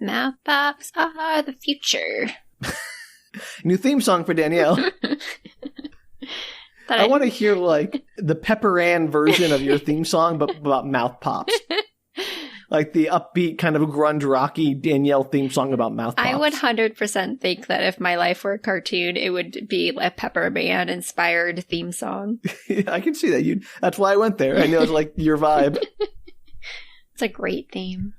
Mouth pops are the future. New theme song for Danielle. I want to hear, like, the Pepper Ann version of your theme song, but about mouth pops. Like the upbeat kind of grunge rocky Danielle theme song about mouth pops. I would 100% think that if my life were a cartoon, it would be a Pepper Band inspired theme song. Yeah, I can see that. That's why I went there. I know it's like your vibe. It's a great theme.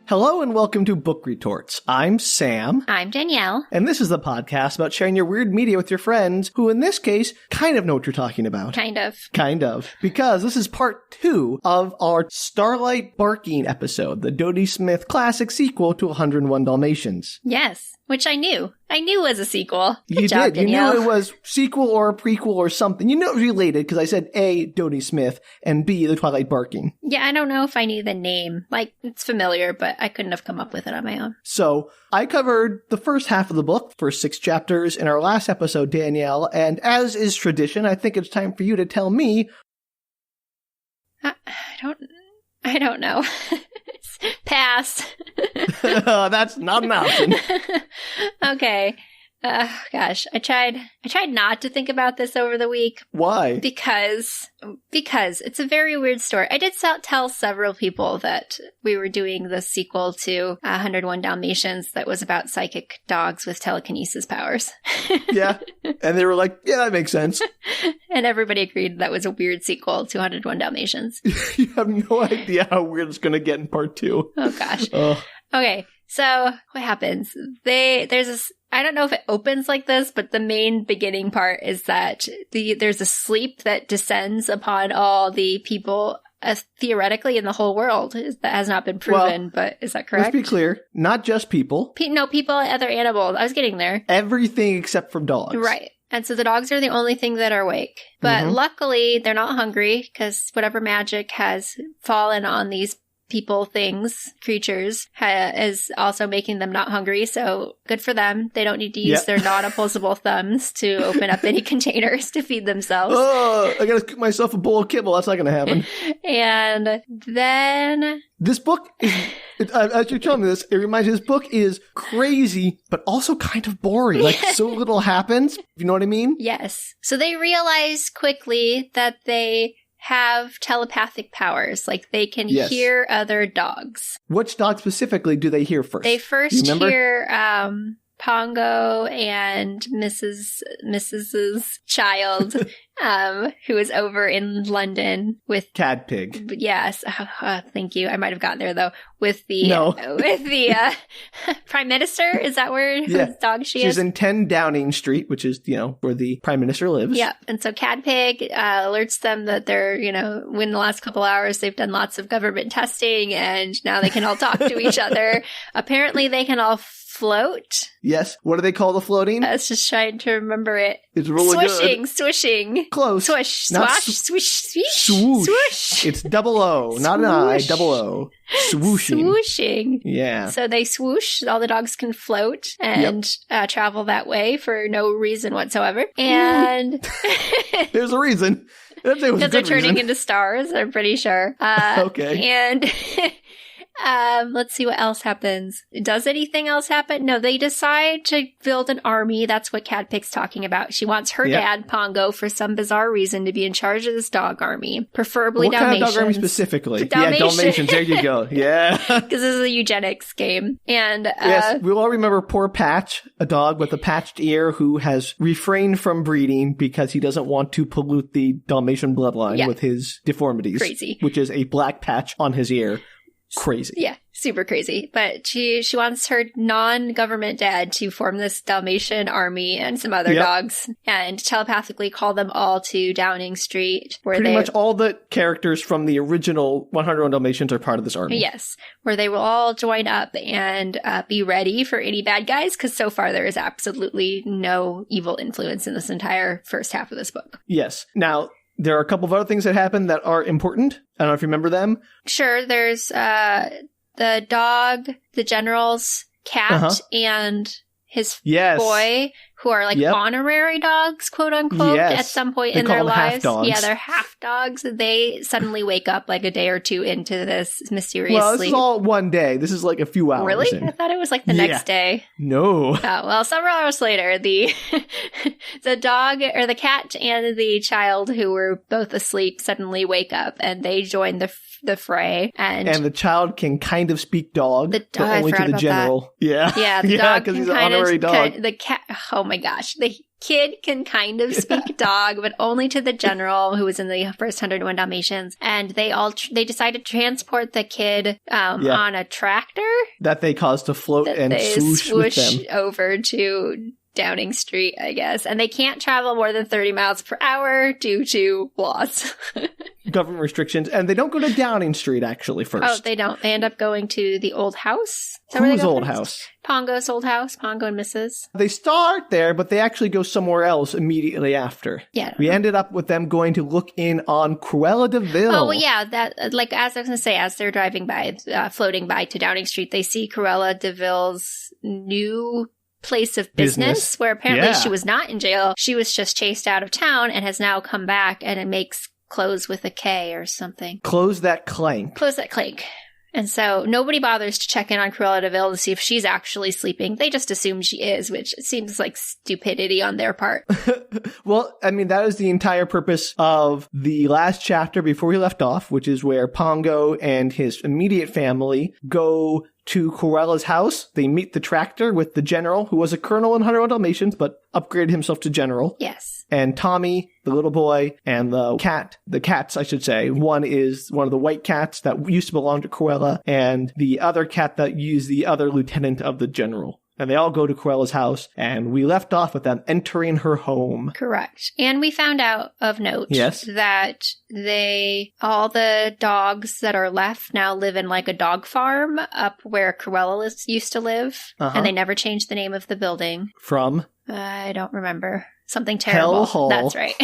Hello and welcome to Book Retorts. I'm Sam. I'm Danielle. And this is the podcast about sharing your weird media with your friends who, in this case, kind of know what you're talking about. Kind of. Kind of. Because this is part 2 of our Starlight Barking episode, the Dodie Smith classic sequel to 101 Dalmatians. Yes, which I knew. I knew was a sequel. Good job, Danielle. You knew it was sequel or a prequel or something. You knew it was related because I said A, Dodie Smith, and B, the Twilight Barking. Yeah, I don't know if I knew the name. Like, it's familiar, but I couldn't have come up with it on my own. So, I covered the first half of the book, first 6 chapters, in our last episode, Danielle, and as is tradition, I think it's time for you to tell me... I don't know. Pass. That's not an option. Okay. Gosh, I tried not to think about this over the week. Why? Because it's a very weird story. I did tell several people that we were doing the sequel to 101 Dalmatians that was about psychic dogs with telekinesis powers. Yeah. And they were like, yeah, that makes sense. And everybody agreed that was a weird sequel to 101 Dalmatians. You have no idea how weird it's going to get in part 2. Oh, gosh. Okay. So what happens? There's this, I don't know if it opens like this, but the main beginning part is that there's a sleep that descends upon all the people theoretically in the whole world. That has not been proven, but is that correct? Let's be clear. Not just people. No, people and other animals. I was getting there. Everything except for dogs. Right. And so the dogs are the only thing that are awake. But luckily, they're not hungry because whatever magic has fallen on these people, things, creatures, is also making them not hungry. So good for them. They don't need to use their non-opposable thumbs to open up any containers to feed themselves. Oh, I gotta cook myself a bowl of kibble. That's not gonna happen. And then... This book is, as you're telling me this, it reminds me, this book is crazy, but also kind of boring. Like, so little happens. You know what I mean? Yes. So they realize quickly that they have telepathic powers. Like, they can hear other dogs. Which dog specifically do they hear first? They first hear Pongo and Mrs.'s child, who is over in London with Cadpig. Yes, thank you. I might have gotten there though. With the Prime Minister. Is that where his dog she is? She's in 10 Downing Street, which is where the Prime Minister lives. Yeah, and so Cadpig alerts them that they're in the last couple hours they've done lots of government testing, and now they can all talk to each other. Apparently, they can all float. Yes. What do they call the floating? I was just trying to remember it. It's really swishing, good. Swishing. Close. Swish. Swash. Swish. Swish. Swoosh. Swoosh. It's double O, not an I, double O. Swooshing. Swooshing. Yeah. So they swoosh. All the dogs can float and travel that way for no reason whatsoever. And there's a reason. Because they're turning into stars, I'm pretty sure. Okay. And let's see what else happens. Does anything else happen? No, they decide to build an army. That's what Cadpig's talking about. She wants her dad, Pongo, for some bizarre reason, to be in charge of this dog army. Preferably Dalmatians. What kind of dog army specifically? Dalmatians. Yeah, Dalmatians. There you go. Yeah. Because this is a eugenics game. And yes, we all remember poor Patch, a dog with a patched ear who has refrained from breeding because he doesn't want to pollute the Dalmatian bloodline with his deformities. Crazy. Which is a black patch on his ear. Crazy. Yeah, super crazy. But she wants her non-government dad to form this Dalmatian army and some other dogs and telepathically call them all to Downing Street. Where pretty much all the characters from the original 101 Dalmatians are part of this army. Yes, where they will all join up and be ready for any bad guys, because so far there is absolutely no evil influence in this entire first half of this book. Yes. Now, There are a couple of other things that happen that are important. I don't know if you remember them. Sure, there's the dog, the general's cat, and his boy, who are like honorary dogs, quote unquote, at some point in their lives. Yeah, they're half dogs. They suddenly wake up like a day or two into this mysterious sleep. This is all one day. This is like a few hours. Really? I thought it was like the next day. No. Oh, well, several hours later, the dog or the cat and the child who were both asleep suddenly wake up and they join the fray. And the child can kind of speak dog, but only to the general. That. Yeah. Yeah, the dog because he's an honorary dog. The cat, oh my gosh. The kid can kind of speak dog, but only to the general who was in the first 101 Dalmatians. And they decided to transport the kid on a tractor. That they caused to float and swoosh with them. Over to Downing Street, I guess. And they can't travel more than 30 miles per hour due to laws. Government restrictions. And they don't go to Downing Street, actually, first. Oh, they don't. They end up going to the old house. Whose old house? Pongo's old house. Pongo and Mrs. They start there, but they actually go somewhere else immediately after. Yeah. We ended up with them going to look in on Cruella de Vil. Oh, well, yeah. That, like, as I was going to say, as they're driving by, floating by to Downing Street, they see Cruella de Vil's new place of business where apparently she was not in jail. She was just chased out of town and has now come back, and it makes clothes with a K or something. Close that clank. Close that clank. And so nobody bothers to check in on Cruella de Vil to see if she's actually sleeping. They just assume she is, which seems like stupidity on their part. Well, I mean, that is the entire purpose of the last chapter before we left off, which is where Pongo and his immediate family go to Cruella's house. They meet the tractor with the general, who was a colonel in 101 Dalmatians, but upgraded himself to general. Yes. And Tommy, the little boy, and the cats, I should say. One is one of the white cats that used to belong to Cruella, and the other cat that used the other lieutenant of the general. And they all go to Cruella's house, and we left off with them entering her home. Correct. And we found out of note that all the dogs that are left now live in like a dog farm up where Cruella used to live. And they never changed the name of the building. From? I don't remember. Something terrible. Hell Hall. That's right.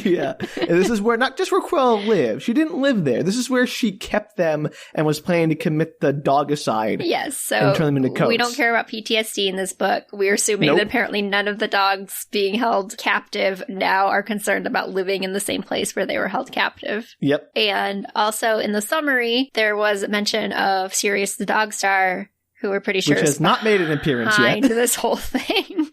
Yeah. And this is where, not just where Cruella lived. She didn't live there. This is where she kept them and was planning to commit the dogicide. Yes. So and turn them into coats. We don't care about PTSD in this book. We're assuming that apparently none of the dogs being held captive now are concerned about living in the same place where they were held captive. Yep. And also in the summary, there was a mention of Sirius the Dog Star, who we're pretty sure which has not made an appearance yet. Behind this whole thing.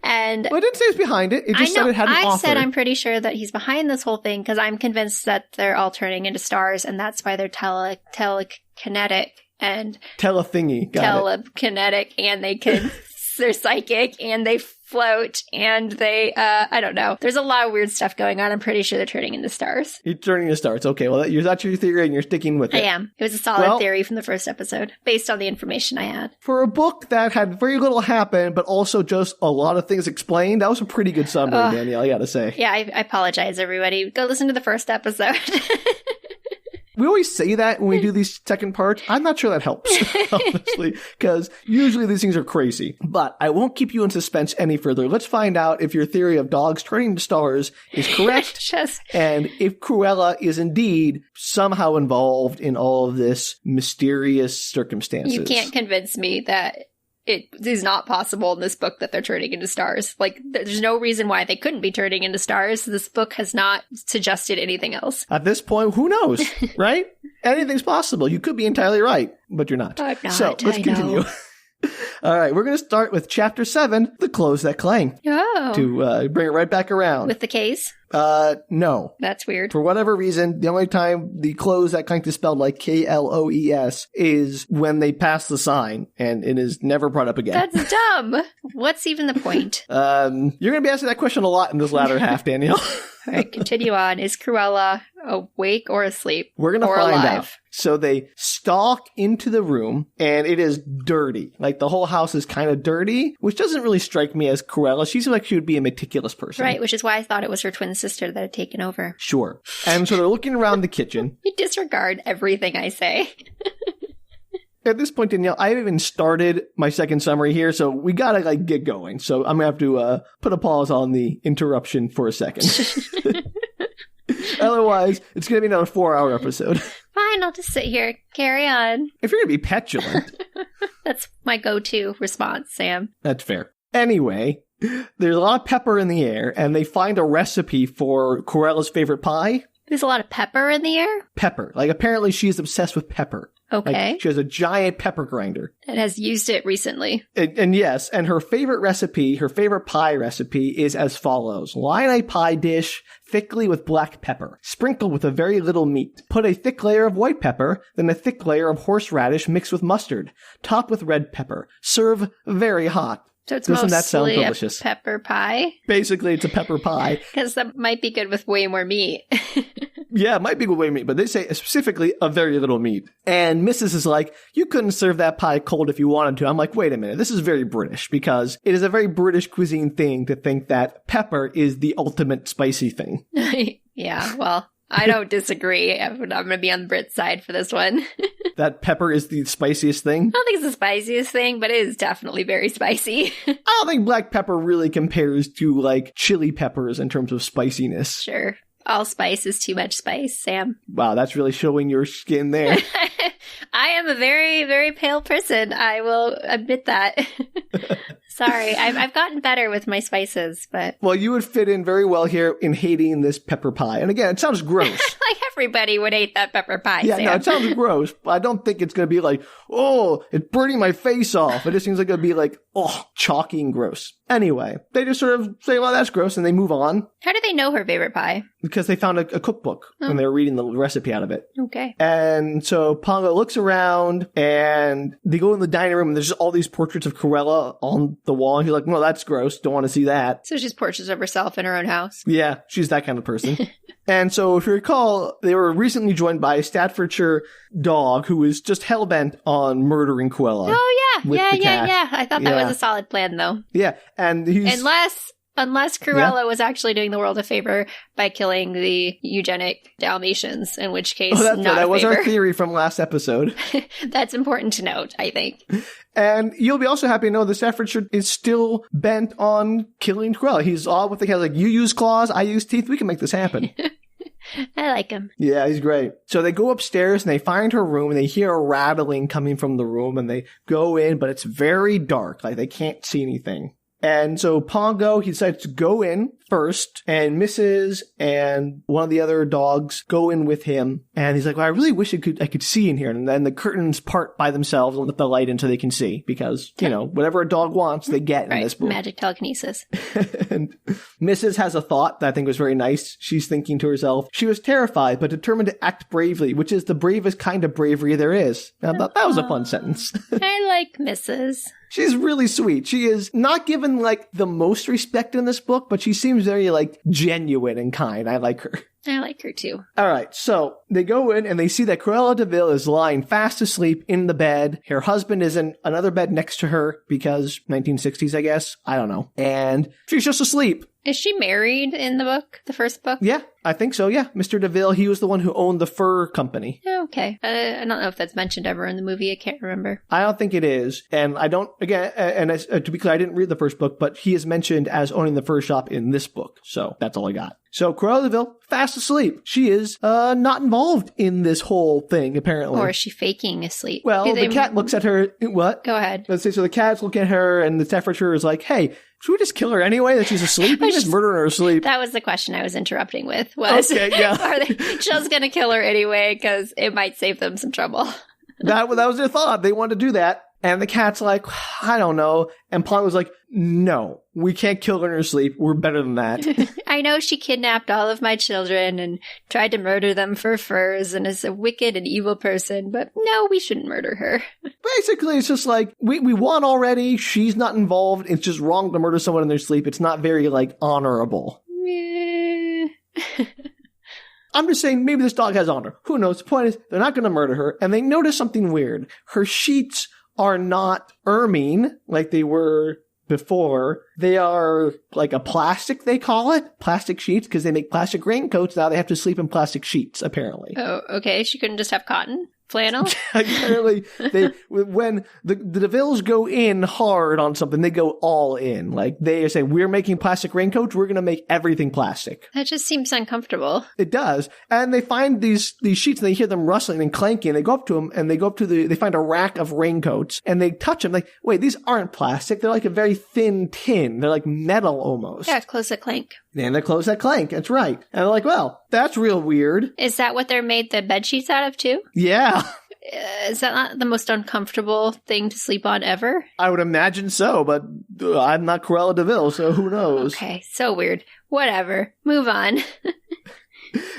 And well, I didn't say it's behind it. It just said it had an author. I said I'm pretty sure that he's behind this whole thing because I'm convinced that they're all turning into stars, and that's why they're telekinetic and telekinetic, and they can they're psychic, and they float, and they I don't know. There's a lot of weird stuff going on. I'm pretty sure they're turning into stars. You're turning into stars. Okay, well that's your theory, and you're sticking with it. I am. It was a solid theory from the first episode, based on the information I had. For a book that had very little happen, but also just a lot of things explained, that was a pretty good summary, Danielle, I gotta say. Yeah, I apologize, everybody. Go listen to the first episode. We always say that when we do these second parts. I'm not sure that helps, honestly, because usually these things are crazy. But I won't keep you in suspense any further. Let's find out if your theory of dogs turning to stars is correct, and if Cruella is indeed somehow involved in all of this mysterious circumstances. You can't convince me that it is not possible in this book that they're turning into stars. Like, there's no reason why they couldn't be turning into stars. This book has not suggested anything else. At this point, who knows, right? Anything's possible. You could be entirely right, but you're not. I'm not. So let's continue. All right, we're going to start with Chapter 7, The Clothes That Clang. Oh. To bring it right back around. With the K's? No. That's weird. For whatever reason, the only time the clothes that clank is spelled like Kloes is when they pass the sign, and it is never brought up again. That's dumb. What's even the point? You're going to be asking that question a lot in this latter half, Danielle. All right, continue on. Is Cruella awake or asleep? We're going to find out. So they stalk into the room, and it is dirty. Like, the whole house is kind of dirty, which doesn't really strike me as Cruella. She seems like she would be a meticulous person. Right, which is why I thought it was her twin sister that had taken over. Sure. And so they're looking around the kitchen. You disregard everything I say. At this point, Danielle, I haven't even started my second summary here, so we gotta, get going. So I'm gonna have to put a pause on the interruption for a second. Otherwise, it's going to be another 4-hour episode. Fine, I'll just sit here. Carry on. If you're going to be petulant. That's my go-to response, Sam. That's fair. Anyway, there's a lot of pepper in the air, and they find a recipe for Cruella's favorite pie. There's a lot of pepper in the air? Pepper. Like, apparently she's obsessed with pepper. Okay. Like, she has a giant pepper grinder. And has used it recently. And yes, and her favorite recipe, her favorite pie recipe is as follows. Line a pie dish thickly with black pepper. Sprinkle with a very little meat. Put a thick layer of white pepper, then a thick layer of horseradish mixed with mustard. Top with red pepper. Serve very hot. So it's Doesn't mostly that sound delicious? A pepper pie? Basically, it's a pepper pie. Because that might be good with way more meat. Yeah, it might be with way meat, but they say specifically a very little meat. And Mrs. is like, you couldn't serve that pie cold if you wanted to. I'm like, wait a minute, this is very British, because it is a very British cuisine thing to think that pepper is the ultimate spicy thing. Yeah, well, I don't disagree. I'm going to be on the Brit side for this one. That pepper is the spiciest thing? I don't think it's the spiciest thing, but it is definitely very spicy. I don't think black pepper really compares to, like, chili peppers in terms of spiciness. Sure. All spice is too much spice, Sam. Wow, that's really showing your skin there. I am a very, very pale person. I will admit that. Sorry, I've gotten better with my spices, but... Well, you would fit in very well here in hating this pepper pie. And again, it sounds gross. Like everybody would hate that pepper pie, Yeah, Sam. no, it sounds gross, but I don't think it's going to be like, oh, it's burning my face off. It just seems like it would be like, oh, chalky and gross. Anyway, they just sort of say, well, that's gross, and they move on. How do they know her favorite pie? Because they found a cookbook when they were reading the recipe out of it. Okay. And so Pongo looks around, and they go in the dining room, and there's just all these portraits of Cruella on the wall. And he's like, no, that's gross. Don't want to see that. So she's portraits of herself in her own house. Yeah, she's that kind of person. And so if you recall, they were recently joined by a Staffordshire dog who was just hell-bent on murdering Cruella. Oh, yeah. Yeah. I thought that was a solid plan, though. Yeah, and he's... Unless Cruella was actually doing the world a favor by killing the eugenic Dalmatians, in which case, that was our theory from last episode. That's important to note, I think. And you'll be also happy to know that Staffordshire is still bent on killing Cruella. He's all with the kind of like, you use claws, I use teeth, we can make this happen. I like him. Yeah, he's great. So they go upstairs and they find her room and they hear a rattling coming from the room and they go in, but it's very dark. Like they can't see anything. And so Pongo, he decides to go in first, and Mrs. and one of the other dogs go in with him. And he's like, well, I really wish I could see in here. And then the curtains part by themselves and let the light in so they can see. Because, you know, whatever a dog wants, they get in this book. Magic telekinesis. And Mrs. has a thought that I think was very nice. She's thinking to herself, she was terrified, but determined to act bravely, which is the bravest kind of bravery there is. Now, that was a fun sentence. I like Mrs. She's really sweet. She is not given, like, the most respect in this book, but she seems very, like, genuine and kind. I like her. I like her, too. All right, so they go in and they see that Cruella de Vil is lying fast asleep in the bed. Her husband is in another bed next to her because 1960s, I guess. I don't know. And she's just asleep. Is she married in the book, the first book? Yeah, I think so, yeah. Mr. de Vil, he was the one who owned the fur company. Okay. I don't know if that's mentioned ever in the movie. I can't remember. I don't think it is. And I don't, again, and to be clear, I didn't read the first book, but he is mentioned as owning the fur shop in this book. So that's all I got. So Cruella de Vil, fast asleep. She is not involved in this whole thing, apparently. Or is she faking asleep? Well, the cat looks at her. What? Go ahead. Let's say, so the cats look at her, and the Staffordshire is like, hey, should we just kill her anyway that she's asleep? We just murder her asleep. That was the question I was interrupting with. Was, okay, yeah. Are they just going to kill her anyway because it might save them some trouble? That was their thought. They wanted to do that. And the cat's like, I don't know. And Pongo was like, no, we can't kill her in her sleep. We're better than that. I know she kidnapped all of my children and tried to murder them for furs and is a wicked and evil person, but no, we shouldn't murder her. Basically, it's just like, we won already. She's not involved. It's just wrong to murder someone in their sleep. It's not very, like, honorable. I'm just saying, maybe this dog has honor. Who knows? The point is, they're not going to murder her. And they notice something weird. Her sheets are not ermine like they were before. They are like a plastic, they call it. Plastic sheets, because they make plastic raincoats. Now they have to sleep in plastic sheets, apparently. Oh, okay. She couldn't just have cotton? Flannel? Apparently, when the DeVils go in hard on something, they go all in. Like, they say, we're making plastic raincoats, we're going to make everything plastic. That just seems uncomfortable. It does. And they find these sheets, and they hear them rustling and clanking. They go up to them, and they find a rack of raincoats, and they touch them. Like, wait, these aren't plastic. They're like a very thin tin. They're like metal almost. Yeah, close that clank. And they're close that clank. That's right. And they're like, well, that's real weird. Is that what they're made the bed sheets out of, too? Yeah. Is that not the most uncomfortable thing to sleep on ever? I would imagine so, but I'm not Cruella de Vil, so who knows? Okay, so weird. Whatever. Move on.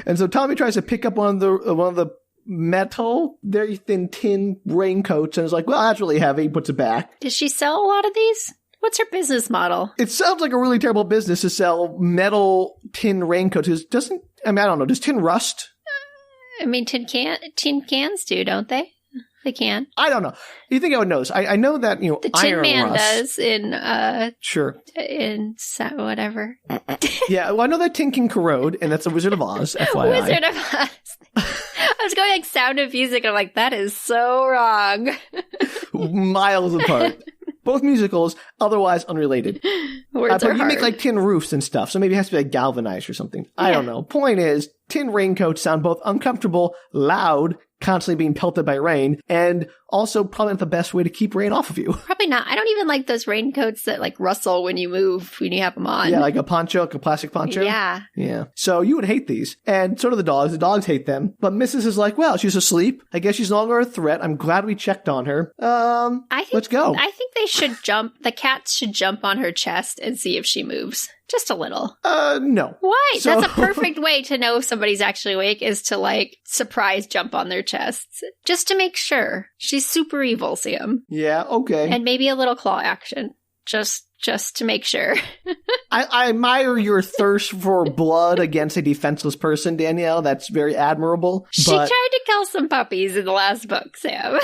And so Tommy tries to pick up one of the metal, very thin tin raincoats, and is like, well, that's really heavy. He puts it back. Does she sell a lot of these? What's her business model? It sounds like a really terrible business to sell metal tin raincoats. I don't know. Does tin rust? I mean, tin cans do, don't they? They can. I don't know. You think I would know this? I know that, the Tin Man rust does in sure, in whatever. Yeah, well, I know that tin can corrode, and that's a Wizard of Oz. FYI. Wizard of Oz. I was going like Sound of Music, and I'm like, that is so wrong. Miles apart. Both musicals, otherwise unrelated. Words but are you hard. make like tin roofs and stuff, so maybe it has to be like galvanized or something. Yeah. I don't know. Point is, tin raincoats sound both uncomfortable, loud, constantly being pelted by rain, and also probably not the best way to keep rain off of you. Probably not. I don't even like those raincoats that like rustle when you move, when you have them on. Yeah, like a poncho, like a plastic poncho. Yeah. Yeah. So you would hate these. And so do the dogs. The dogs hate them. But Mrs. is like, well, she's asleep. I guess she's no longer a threat. I'm glad we checked on her. Let's go. I think they should the cats should jump on her chest and see if she moves. Just a little. No. Why? So- That's a perfect way to know if somebody's actually awake, is to like surprise jump on their chests. Just to make sure. She's super evil, Sam. Yeah, okay. And maybe a little claw action. Just to make sure. I admire your thirst for blood against a defenseless person, Danielle. That's very admirable. She tried to kill some puppies in the last book, Sam.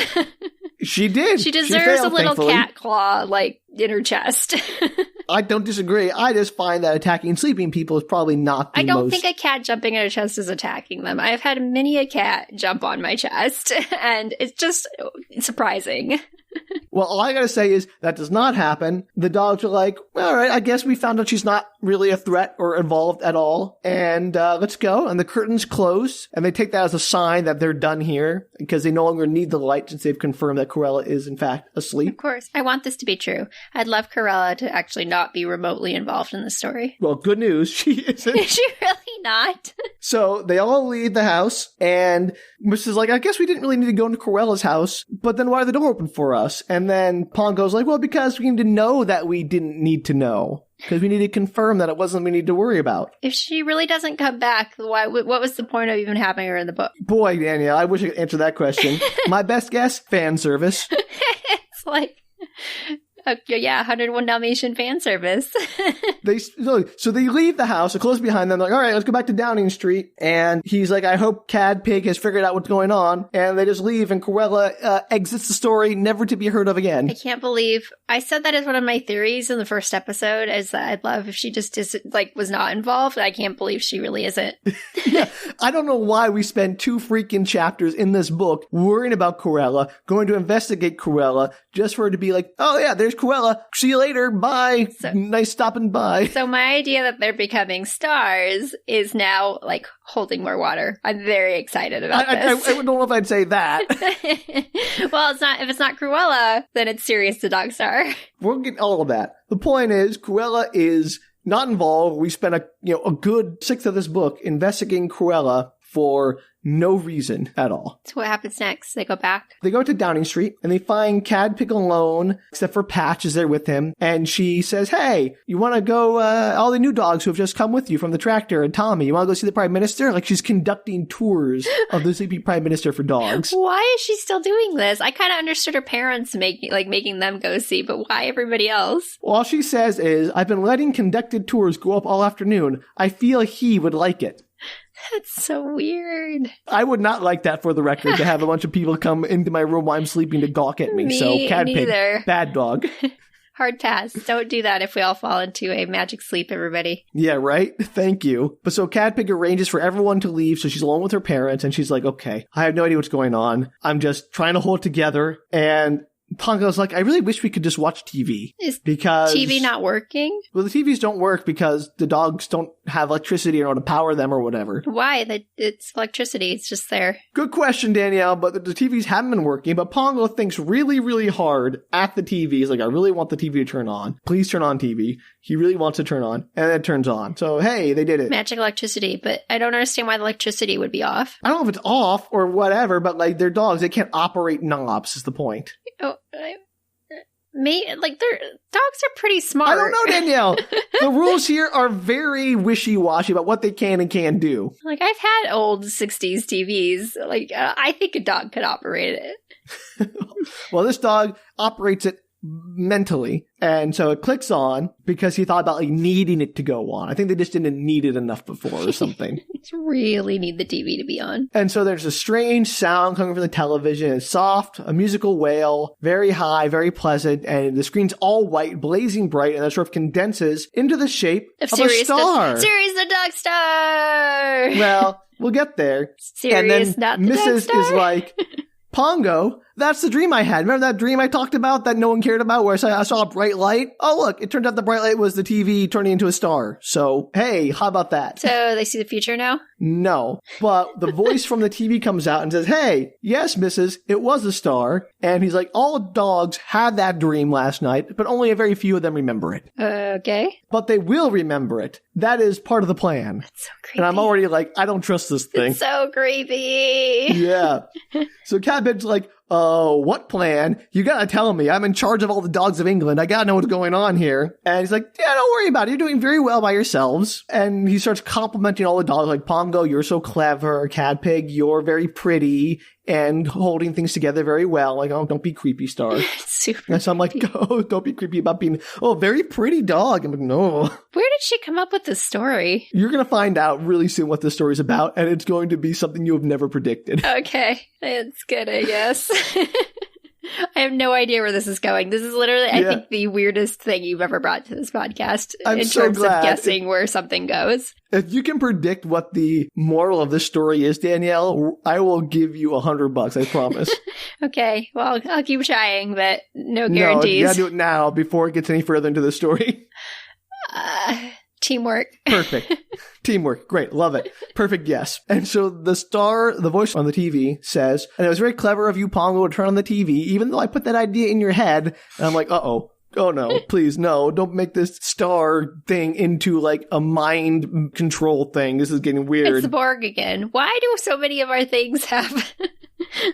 She did. She deserves failed, a little thankfully. cat claw, like, in her chest. I don't disagree. I just find that attacking sleeping people is probably not the most... I don't think a cat jumping in her chest is attacking them. I've had many a cat jump on my chest, and it's just surprising. Well, all I gotta say is that does not happen. The dogs are like, all right, I guess we found out she's not really a threat or involved at all, and let's go. And the curtains close, and they take that as a sign that they're done here, because they no longer need the light since they've confirmed that Cruella is, in fact, asleep. Of course. I want this to be true. I'd love Cruella to actually not be remotely involved in the story. Well, good news. She isn't. Is she really not? So they all leave the house, and Mrs. is like, I guess we didn't really need to go into Corella's house, but then why did the door open for us? And then Pongo's like, well, because we need to know that we didn't need to know. Because we need to confirm that it wasn't we need to worry about. If she really doesn't come back, what was the point of even having her in the book? Boy, Danielle, I wish I could answer that question. My best guess, fan service. It's like... 101 Dalmatian fan service. So they leave the house, they close behind them, they're like, all right, let's go back to Downing Street. And he's like, I hope Cad Pig has figured out what's going on. And they just leave, and Cruella exits the story, never to be heard of again. I can't believe I said that as one of my theories in the first episode, is that I'd love if she just was not involved. I can't believe she really isn't. Yeah, I don't know why we spent 2 freaking chapters in this book worrying about Cruella, going to investigate Cruella, just for her to be like, oh yeah, there's Cruella. See you later. Bye. Nice stopping by. So my idea that they're becoming stars is now like holding more water. I'm very excited about this. I don't know if I'd say that. Well, it's not. If it's not Cruella, then it's Sirius the dog star. We'll get all of that. The point is, Cruella is not involved. We spent a good 1/6 of this book investigating Cruella for no reason at all. So what happens next? They go back? They go to Downing Street, and they find Cad Pig alone, except for Patch is there with him. And she says, hey, you want to go, all the new dogs who have just come with you from the tractor, and Tommy, you want to go see the Prime Minister? Like, she's conducting tours of the sleepy Prime Minister for dogs. Why is she still doing this? I kind of understood her parents making them go see, but why everybody else? Well, all she says is, I've been letting conducted tours go up all afternoon. I feel he would like it. That's so weird. I would not like that, for the record, to have a bunch of people come into my room while I'm sleeping to gawk at me. So, Cad Pig, bad dog. Hard pass. Don't do that if we all fall into a magic sleep, everybody. Yeah, right? Thank you. But so Cadpig arranges for everyone to leave, so she's alone with her parents, and she's like, okay, I have no idea what's going on. I'm just trying to hold it together, and Pongo's like, I really wish we could just watch TV. Is because TV not working? Well, the TVs don't work because the dogs don't have electricity or to power them or whatever. Why? It's electricity. It's just there. Good question, Danielle, but the TVs haven't been working. But Pongo thinks really, really hard at the TV. He's like, I really want the TV to turn on. Please turn on TV. He really wants to turn on, and it turns on. So, hey, they did it. Magic electricity, but I don't understand why the electricity would be off. I don't know if it's off or whatever, but like they're dogs. They can't operate knobs is the point. Oh, their dogs are pretty smart. I don't know, Danielle. The rules here are very wishy-washy about what they can and can't do. Like, I've had old 60s TVs. Like, I think a dog could operate it. Well, this dog operates it mentally, and so it clicks on because he thought about like needing it to go on. I think they just didn't need it enough before or something. Really need the TV to be on. And so there's a strange sound coming from the television. It's soft, a musical wail, very high, very pleasant, and the screen's all white, blazing bright, and it sort of condenses into the shape of Sirius, a star. Sirius the dog star! Well, we'll get there. Sirius, and then not the Mrs. dog star. is like, Pongo, that's the dream I had. Remember that dream I talked about that no one cared about where I saw a bright light? Oh, look, it turned out the bright light was the TV turning into a star. So, hey, how about that? So they see the future now? No, but the voice from the TV comes out and says, hey, yes, Mrs., it was a star. And he's like, all dogs had that dream last night, but only a very few of them remember it. Okay. But they will remember it. That is part of the plan. That's so creepy. And I'm already like, I don't trust this thing. It's so creepy. Yeah. So Cadpig's like, oh, what plan? You gotta tell me. I'm in charge of all the dogs of England. I gotta know what's going on here. And he's like, yeah, don't worry about it. You're doing very well by yourselves. And he starts complimenting all the dogs like, Pongo, you're so clever. Cadpig, you're very pretty and holding things together very well. Like, oh, don't be creepy, Star. Super And so I'm like, oh, don't be creepy about being, oh, very pretty dog. I'm like, no. Where did she come up with this story? You're going to find out really soon what this story's about, and it's going to be something you have never predicted. Okay. It's good, I guess. I have no idea where this is going. This is literally, I think, the weirdest thing you've ever brought to this podcast in terms of guessing where something goes. If you can predict what the moral of this story is, Danielle, I will give you $100, I promise. Okay. Well, I'll keep trying, but no guarantees. No, you gotta do it now before it gets any further into the story. Teamwork. Perfect. Teamwork. Great. Love it. Perfect. Yes. And so the voice on the TV says, and it was very clever of you, Pongo, to turn on the TV, even though I put that idea in your head. And I'm like, uh-oh. Oh no, please, no. Don't make this star thing into like a mind control thing. This is getting weird. It's the Borg again. Why do so many of our things have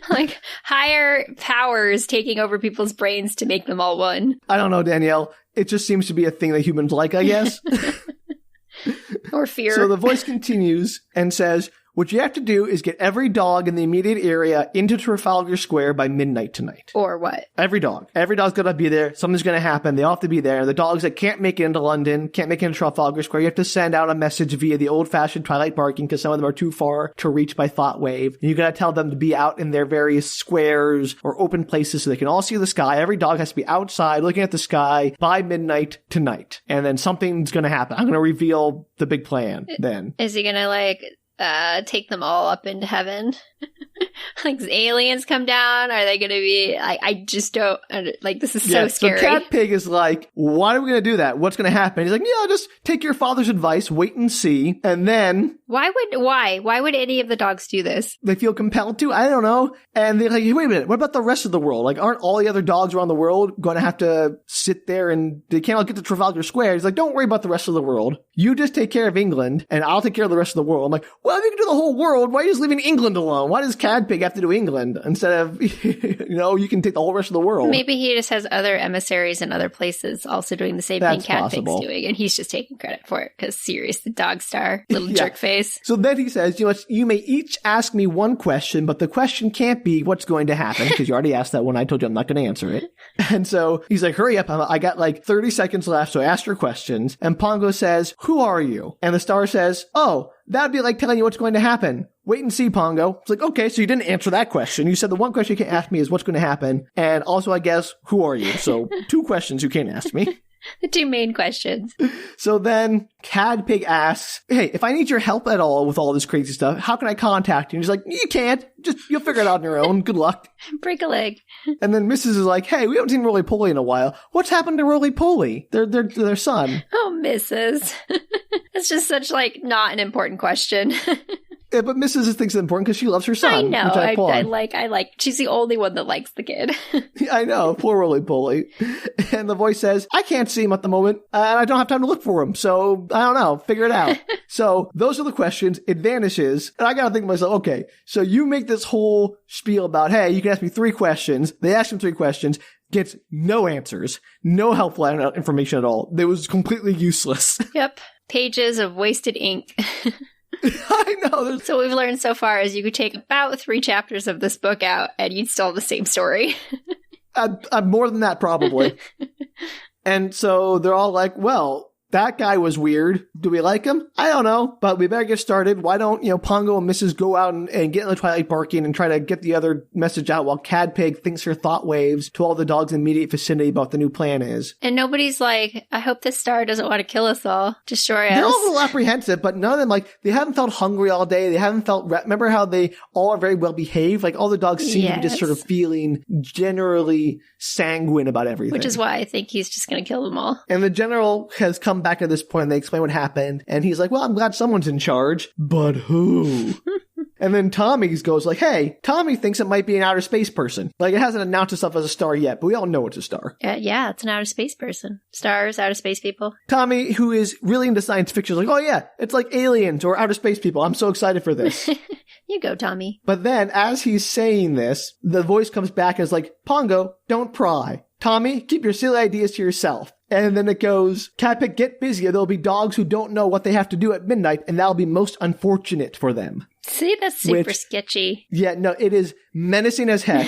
like higher powers taking over people's brains to make them all one? I don't know, Danielle. It just seems to be a thing that humans like, I guess. Or fear. So the voice continues and says, what you have to do is get every dog in the immediate area into Trafalgar Square by midnight tonight. Or what? Every dog. Every dog's got to be there. Something's going to happen. They all have to be there. The dogs that can't make it into London, can't make it into Trafalgar Square, you have to send out a message via the old-fashioned Starlight Barking because some of them are too far to reach by thought wave. And you got to tell them to be out in their various squares or open places so they can all see the sky. Every dog has to be outside looking at the sky by midnight tonight. And then something's going to happen. I'm going to reveal the big plan then. Is he going to take them all up into heaven? Like, aliens come down? Are they going to be... I just don't... this is so scary. So Cadpig is like, why are we going to do that? What's going to happen? He's like, yeah, just take your father's advice, wait and see, and then... Why would any of the dogs do this? They feel compelled to? I don't know. And they're like, wait a minute, what about the rest of the world? Like, aren't all the other dogs around the world going to have to sit there and they can't all get to Trafalgar Square? He's like, don't worry about the rest of the world. You just take care of England, and I'll take care of the rest of the world. I'm like, well, if you can do the whole world, why are you just leaving England alone? Why does Cadpig have to do England instead of, you can take the whole rest of the world? Maybe he just has other emissaries in other places also doing the same thing Cadpig's doing, and he's just taking credit for it because Sirius, the dog star, little jerk face. So then he says, you may each ask me one question, but the question can't be what's going to happen because you already asked that one. I told you I'm not going to answer it. And so he's like, hurry up. I got 30 seconds left, so ask your questions. And Pongo says, who are you? And the star says, oh, that would be like telling you what's going to happen. Wait and see, Pongo. It's like, okay, so you didn't answer that question. You said the one question you can't ask me is what's going to happen. And also, I guess, who are you? So 2 questions you can't ask me. The 2 main questions. So then Cadpig asks, hey, if I need your help at all with all this crazy stuff, how can I contact you? And he's like, you can't. You'll figure it out on your own. Good luck. Break a leg. And then Mrs. is like, hey, we haven't seen Roly Poly in a while. What's happened to Roly Poly? Their son. Oh, Mrs. It's just such, like, not an important question. Yeah, but Mrs. thinks it's important because she loves her son. I know. Which I like. She's the only one that likes the kid. I know. Poor Roly Poly. And the voice says, I can't see him at the moment, and I don't have time to look for him. So, I don't know. Figure it out. So, those are the questions. It vanishes. And I got to think to myself, okay, so you make this whole spiel about, hey, you can ask me 3 questions. They ask him 3 questions. Gets no answers. No helpful information at all. It was completely useless. Yep. Pages of wasted ink. I know. So what we've learned so far is you could take about 3 chapters of this book out and you'd still have the same story. More than that, probably. And so they're all like, well, that guy was weird. Do we like him? I don't know, but we better get started. Why don't, Pongo and Mrs. go out and get in the Twilight Barking and try to get the other message out while Cadpig thinks her thought waves to all the dogs in the immediate vicinity about what the new plan is. And nobody's like, I hope this star doesn't want to kill us all, destroy us. They're all a little apprehensive, but none of them, they haven't felt hungry all day. They haven't felt, remember how they all are very well behaved? Like all the dogs seem to be just sort of feeling generally sanguine about everything. Which is why I think he's just going to kill them all. And the general has come back at this point and they explain what happened. And he's like, well, I'm glad someone's in charge, but who? And then Tommy goes like, hey, Tommy thinks it might be an outer space person. Like, it hasn't announced itself as a star yet, but we all know it's a star. Yeah, it's an outer space person. Stars, outer space people. Tommy, who is really into science fiction, is like, oh yeah, it's like aliens or outer space people. I'm so excited for this. You go, Tommy. But then, as he's saying this, the voice comes back and is like, Pongo, don't pry. Tommy, keep your silly ideas to yourself. And then it goes, Cadpig, get busy, or there'll be dogs who don't know what they have to do at midnight, and that'll be most unfortunate for them. See, that's super sketchy. Yeah, no, it is menacing as heck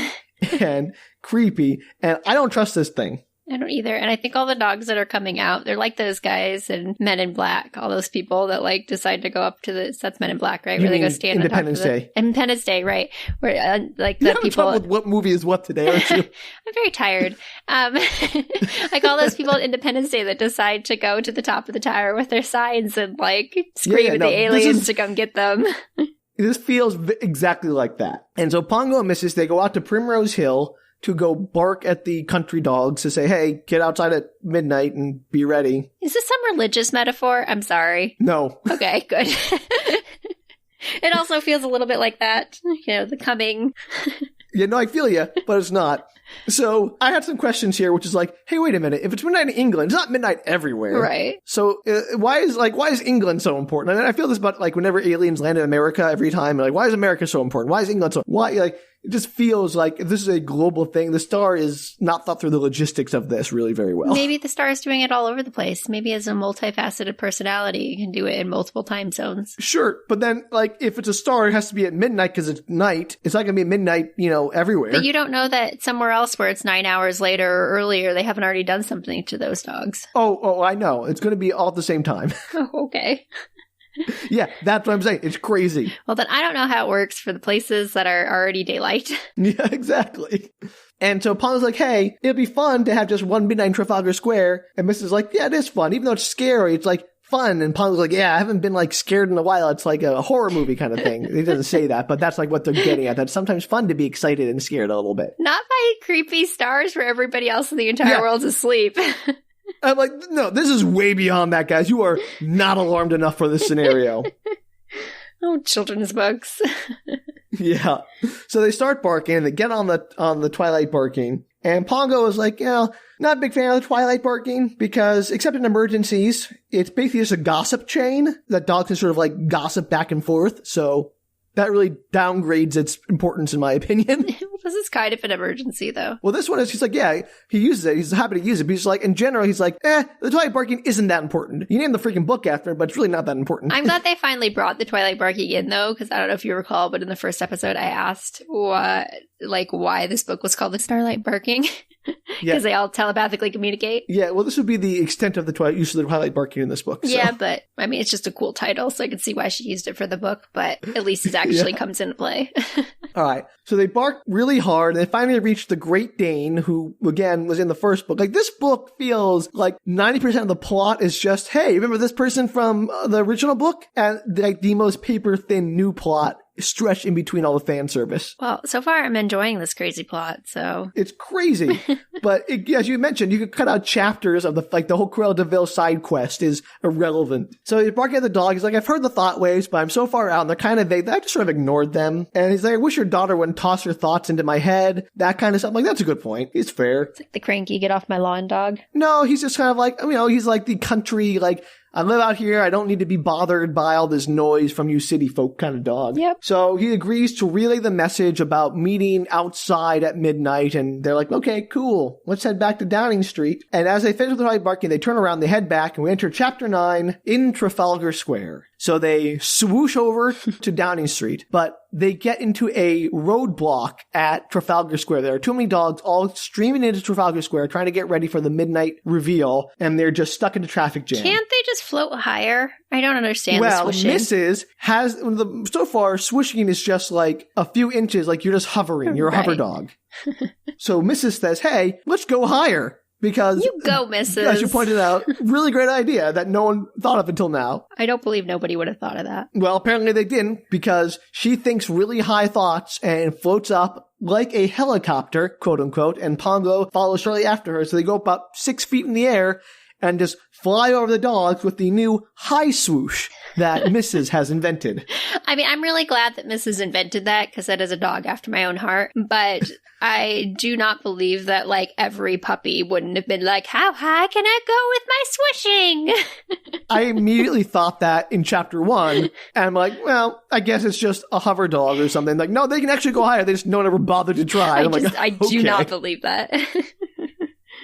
and creepy, and I don't trust this thing. I don't either. And I think all the dogs that are coming out, they're like those guys in Men in Black, all those people that decide to go up to that's Men in Black, right? Where they go stand Independence on top Day. Independence Day, right? Where the You're people. With what movie is what today, aren't you? I'm very tired. Like all those people at Independence Day that decide to go to the top of the tower with their signs and scream at the aliens to come get them. This feels exactly like that. And so Pongo and Mrs., they go out to Primrose Hill to go bark at the country dogs to say, hey, get outside at midnight and be ready. Is this some religious metaphor? I'm sorry. No. Okay, good. It also feels a little bit like that. The coming. Yeah, no, I feel you, but it's not. So I had some questions here, which is like, hey, wait a minute. If it's midnight in England, it's not midnight everywhere. Right. So why is England so important? And I feel this about whenever aliens land in America every time. Why is America so important? Why is England so, it just feels like if this is a global thing, the star is not thought through the logistics of this really very well. Maybe the star is doing it all over the place. Maybe as a multifaceted personality, you can do it in multiple time zones. Sure. But then, if it's a star, it has to be at midnight because it's night. It's not going to be at midnight, everywhere. But you don't know that somewhere else where it's 9 hours later or earlier, they haven't already done something to those dogs. Oh, I know. It's going to be all at the same time. Oh, okay. Yeah, that's what I'm saying. It's crazy. Well, then I don't know how it works for the places that are already daylight. Yeah, exactly. And so Pongo's like, hey, it'll be fun to have just one midnight in Trafalgar Square. And Mrs. is like, yeah, it is fun. Even though it's scary, it's fun. And Pongo's like, yeah, I haven't been scared in a while. It's like a horror movie kind of thing. He doesn't say that, but that's what they're getting at. That's sometimes fun to be excited and scared a little bit. Not by creepy stars where everybody else in the entire world's asleep. I'm like, no, this is way beyond that, guys. You are not alarmed enough for this scenario. Oh, children's books. Yeah. So they start barking and they get on the Twilight Barking. And Pongo is like, not a big fan of the Twilight Barking because except in emergencies, it's basically just a gossip chain that dogs can sort of gossip back and forth. So that really downgrades its importance in my opinion. This is kind of an emergency, though. Well, this one is, he's like, yeah, he uses it. He's happy to use it. But he's in general, he's like, the Twilight Barking isn't that important. You name the freaking book after it, but it's really not that important. I'm glad they finally brought the Twilight Barking in, though, because I don't know if you recall, but in the first episode, I asked why this book was called The Starlight Barking. Because they all telepathically communicate. Yeah, well, this would be the extent of the use of the Twilight Barking in this book. So. Yeah, but I mean, it's just a cool title, so I can see why she used it for the book, but at least it actually comes into play. All right. So they bark really hard, and they finally reach the Great Dane, who, again, was in the first book. Like, this book feels like 90% of the plot is just, hey, remember this person from the original book? And, like, the most paper-thin new plot stretched in between all the fan service. Well, so far I'm enjoying this crazy plot, so... It's crazy. But as you mentioned, you could cut out chapters of the whole Cruella de Vil side quest is irrelevant. So he's barking at the dog. He's like, I've heard the thought waves, but I'm so far out and they're kind of vague that I just sort of ignored them. And he's like, I wish your daughter wouldn't toss her thoughts into my head. That kind of stuff. I'm like, that's a good point. It's fair. It's like the cranky get off my lawn dog. No, he's just kind of like, he's like the country, like, I live out here. I don't need to be bothered by all this noise from you city folk kind of dog. Yep. So he agrees to relay the message about meeting outside at midnight. And they're like, okay, cool. Let's head back to Downing Street. And as they finish with the Twilight Barking, they turn around, they head back, and we enter Chapter 9 in Trafalgar Square. So they swoosh over to Downing Street, but they get into a roadblock at Trafalgar Square. There are too many dogs all streaming into Trafalgar Square trying to get ready for the midnight reveal, and they're just stuck in a traffic jam. Can't they just float higher? I don't understand the swooshing. Well, Mrs. has, so far, swooshing is just like a few inches, like you're just hovering. You're a hover dog. So Mrs. says, hey, let's go higher. Because, you go, Mrs. As you pointed out, really great idea that no one thought of until now. I don't believe nobody would have thought of that. Well, apparently they didn't, because she thinks really high thoughts and floats up like a helicopter, quote unquote, and Pongo follows shortly after her. So they go about 6 feet in the air and just fly over the dogs with the new high swoosh that Mrs. has invented. I mean, I'm really glad that Mrs. invented that, because that is a dog after my own heart. But I do not believe that, like, every puppy wouldn't have been like, how high can I go with my swooshing? I immediately thought that in Chapter 1. And I'm like, well, I guess it's just a hover dog or something. Like, no, they can actually go higher. They just no one ever bothered to try. I do not believe that.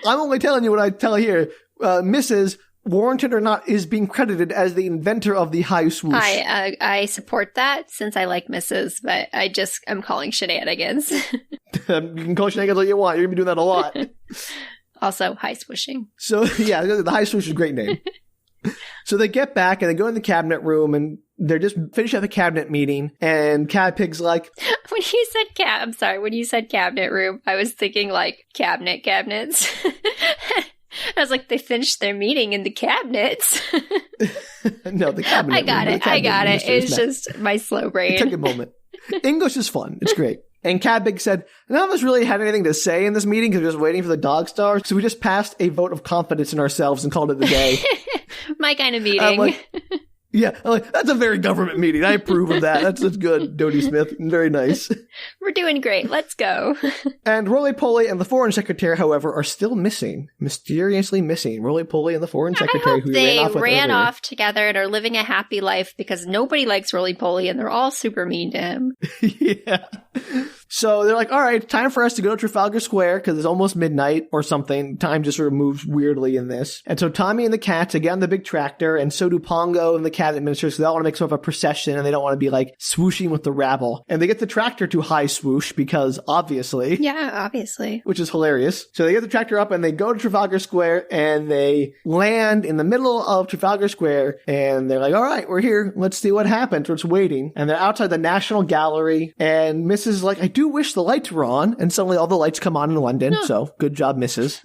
I'm only telling you what I tell here. Mrs., warranted or not, is being credited as the inventor of the high swoosh. I support that, since I like Mrs., but I'm calling shenanigans. You can call shenanigans all you want. You're going to be doing that a lot. Also, high swooshing. So, yeah, the high swoosh is a great name. So they get back and they go in the cabinet room and they're just finished at the cabinet meeting, and Cat Pig's like... When you said cabinet room, I was thinking like cabinets. I was like, they finished their meeting in the cabinets. No, the cabinet. I got it. It's just my slow brain. It took a moment. English is fun. It's great. And Cadbig said, none of us really had anything to say in this meeting because we were just waiting for the dog star. So we just passed a vote of confidence in ourselves and called it a day. My kind of meeting. Yeah, that's a very government meeting. I approve of that. That's good, Dodie Smith. Very nice. We're doing great. Let's go. And Roly Poly and the Foreign Secretary, however, are still missing. Mysteriously missing. Roly Poly and the Foreign Secretary, who they ran off together and are living a happy life because nobody likes Roly Poly and they're all super mean to him. Yeah. So they're like, all right, time for us to go to Trafalgar Square because it's almost midnight or something. Time just sort of moves weirdly in this. And so Tommy and the cats get on the big tractor, and so do Pongo and the cabinet ministers. So they all want to make sort of a procession, and they don't want to be like swooshing with the rabble. And they get the tractor to high swoosh because obviously. Yeah, obviously. Which is hilarious. So they get the tractor up and they go to Trafalgar Square and they land in the middle of Trafalgar Square, and they're like, all right, we're here. Let's see what happens. So it's waiting. And they're outside the National Gallery, and Mrs. is like, I do wish the lights were on, and suddenly all the lights come on in London. No. So good job, Mrs.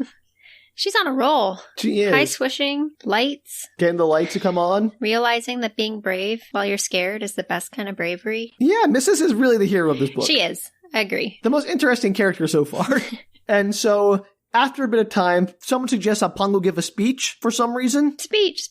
She's on a roll. She is. High swooshing, lights. Getting the lights to come on. Realizing that being brave while you're scared is the best kind of bravery. Yeah, Mrs. is really the hero of this book. She is. I agree. The most interesting character so far. And so... after a bit of time, someone suggests that Pongo give a speech for some reason. Speech.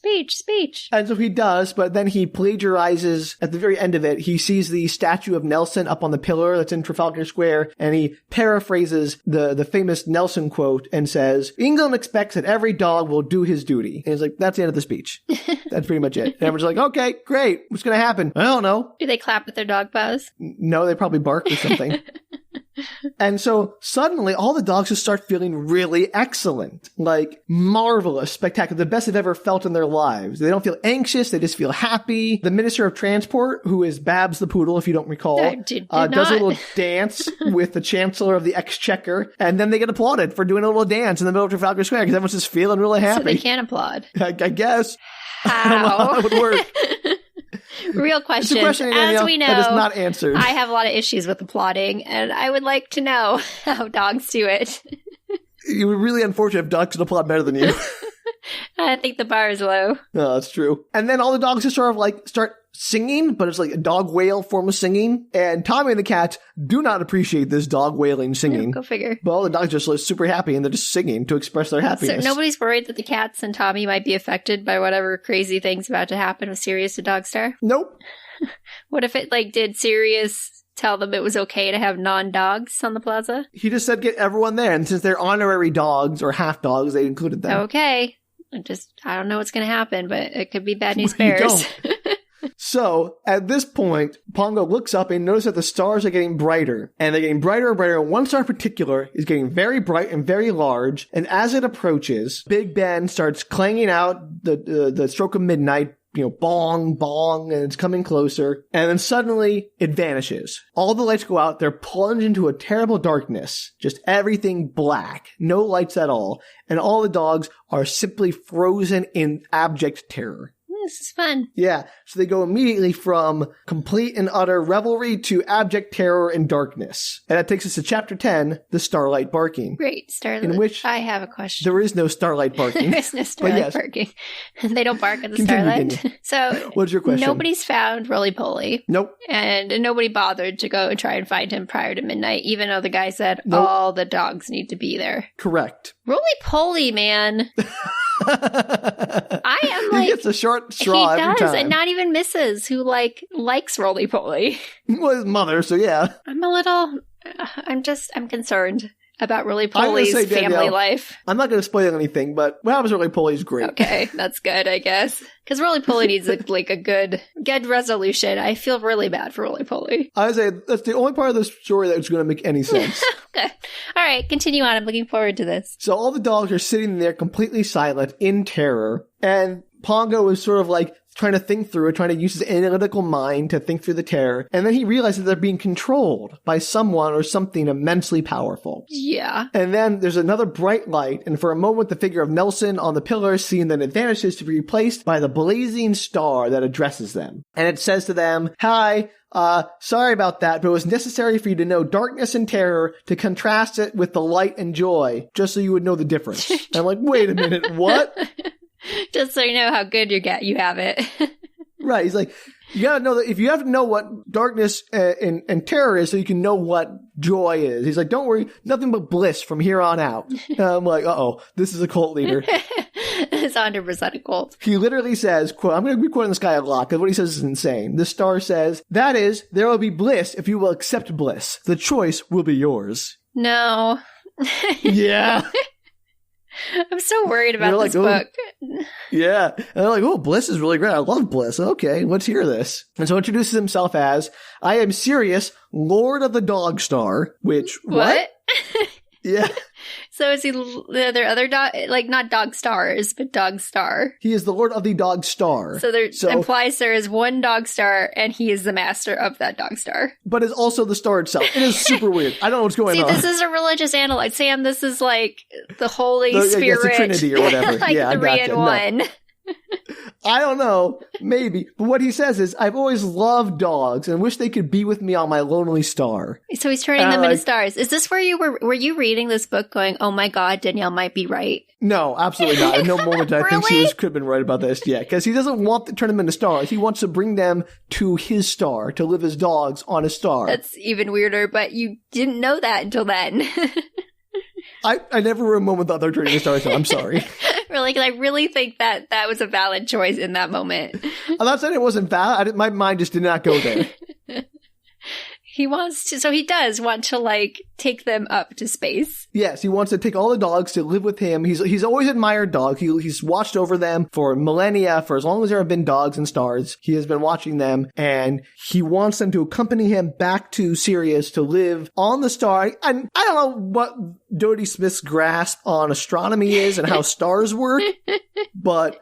And so he does, but then he plagiarizes at the very end of it. He sees the statue of Nelson up on the pillar that's in Trafalgar Square, and he paraphrases the famous Nelson quote and says, England expects that every dog will do his duty. And he's like, that's the end of the speech. That's pretty much it. And everyone's like, okay, great. What's going to happen? I don't know. Do they clap with their dog paws? No, they probably bark or something. And so suddenly all the dogs just start feeling really excellent, like marvelous, spectacular, the best they've ever felt in their lives. They don't feel anxious. They just feel happy. The Minister of Transport, who is Babs the poodle, if you don't recall, does a little dance with the Chancellor of the Exchequer, and then they get applauded for doing a little dance in the middle of Trafalgar Square because everyone's just feeling really happy. So they can't applaud. I guess. How? I don't know how that would work. Real question. It's a question, As we know, that is not answered. I have a lot of issues with applauding, and I would like to know how dogs do it. It would be really unfortunate if dogs could applaud better than you. I think the bar is low. No, that's true. And then all the dogs just sort of like start singing, but it's like a dog wail form of singing. And Tommy and the cats do not appreciate this dog wailing singing. Go figure. But all the dogs just look super happy and they're just singing to express their happiness. So nobody's worried that the cats and Tommy might be affected by whatever crazy thing's about to happen with Sirius the dog star? Nope. What if it did Sirius tell them it was okay to have non-dogs on the plaza? He just said get everyone there. And since they're honorary dogs or half dogs, they included them. Okay. I don't know what's going to happen, but it could be bad news bears. So, at this point, Pongo looks up and notices that the stars are getting brighter. And they're getting brighter and brighter. One star in particular is getting very bright and very large. And as it approaches, Big Ben starts clanging out the stroke of midnight. Bong, bong, and it's coming closer. And then suddenly, it vanishes. All the lights go out. They're plunged into a terrible darkness. Just everything black. No lights at all. And all the dogs are simply frozen in abject terror. This is fun. Yeah. So they go immediately from complete and utter revelry to abject terror and darkness. And that takes us to chapter 10, the Starlight Barking. Great. Starlight. In which I have a question. There is no Starlight Barking. There is no Starlight Barking. They don't bark at the Starlight. So what's your question? Nobody's found Roly Poly. Nope. And nobody bothered to go and try and find him prior to midnight, even though the guy said all the dogs need to be there. Correct. Roly Poly, man. I am he gets a short straw every time. He does, and not even Mrs., who likes Roly Poly. Well, his mother, so yeah. I'm concerned about Roly Poly's family life. I'm not going to spoil anything, but what happens to Roly Poly is great. Okay, that's good, I guess. Because Roly Poly needs a good resolution. I feel really bad for Roly Poly. I would say that's the only part of the story that's going to make any sense. Okay. All right, continue on. I'm looking forward to this. So all the dogs are sitting there completely silent in terror, and Pongo is sort of trying to think through it, trying to use his analytical mind to think through the terror. And then he realizes they're being controlled by someone or something immensely powerful. Yeah. And then there's another bright light. And for a moment, the figure of Nelson on the pillar, seeing that it vanishes to be replaced by the blazing star that addresses them. And it says to them, "Hi, sorry about that, but it was necessary for you to know darkness and terror to contrast it with the light and joy, just so you would know the difference." And I'm like, wait a minute, what? Just so you know how good you have it. Right. He's like, you gotta know that if you have to know what darkness and terror is so you can know what joy is. He's like, don't worry, nothing but bliss from here on out. And I'm like, uh-oh, this is a cult leader. It's 100% a cult. He literally says, quote, I'm going to be quoting this guy a lot because what he says is insane. The star says, "That is, there will be bliss if you will accept bliss. The choice will be yours." No. Yeah. I'm so worried about this book. Yeah. And they're like, oh, Bliss is really great. I love Bliss. Okay, let's hear this. And so he introduces himself as, "I am Sirius, Lord of the Dog Star," which, what? Yeah. So is he the other dog, not dog stars, but dog star? He is the Lord of the Dog Star. So implies there is one dog star and he is the master of that dog star. But is also the star itself. It is super weird. I don't know what's going on. See, this is a religious analog. Sam, this is like the Holy Spirit. The Trinity or whatever. Yeah, the three in one. No. I don't know. Maybe. But what he says is, "I've always loved dogs and wish they could be with me on my lonely star." So he's turning them into stars. Is this where you were you reading this book going, "Oh my God, Danielle might be right"? No, absolutely not. At no moment did I think Really? she could have been right about this. Yeah, because he doesn't want to turn them into stars. He wants to bring them to his star, to live as dogs on a star. That's even weirder, but you didn't know that until then. I never were a moment thought they were turning into stars. So I'm sorry. Really, because I really think that was a valid choice in that moment. I'm not saying it wasn't valid. My mind just did not go there. He wants to, so he does want to, like, take them up to space. Yes, he wants to take all the dogs to live with him. He's always admired dogs. He's watched over them for millennia, for as long as there have been dogs and stars. He has been watching them, and he wants them to accompany him back to Sirius to live on the star. And I don't know what Dodie Smith's grasp on astronomy is and how stars work, but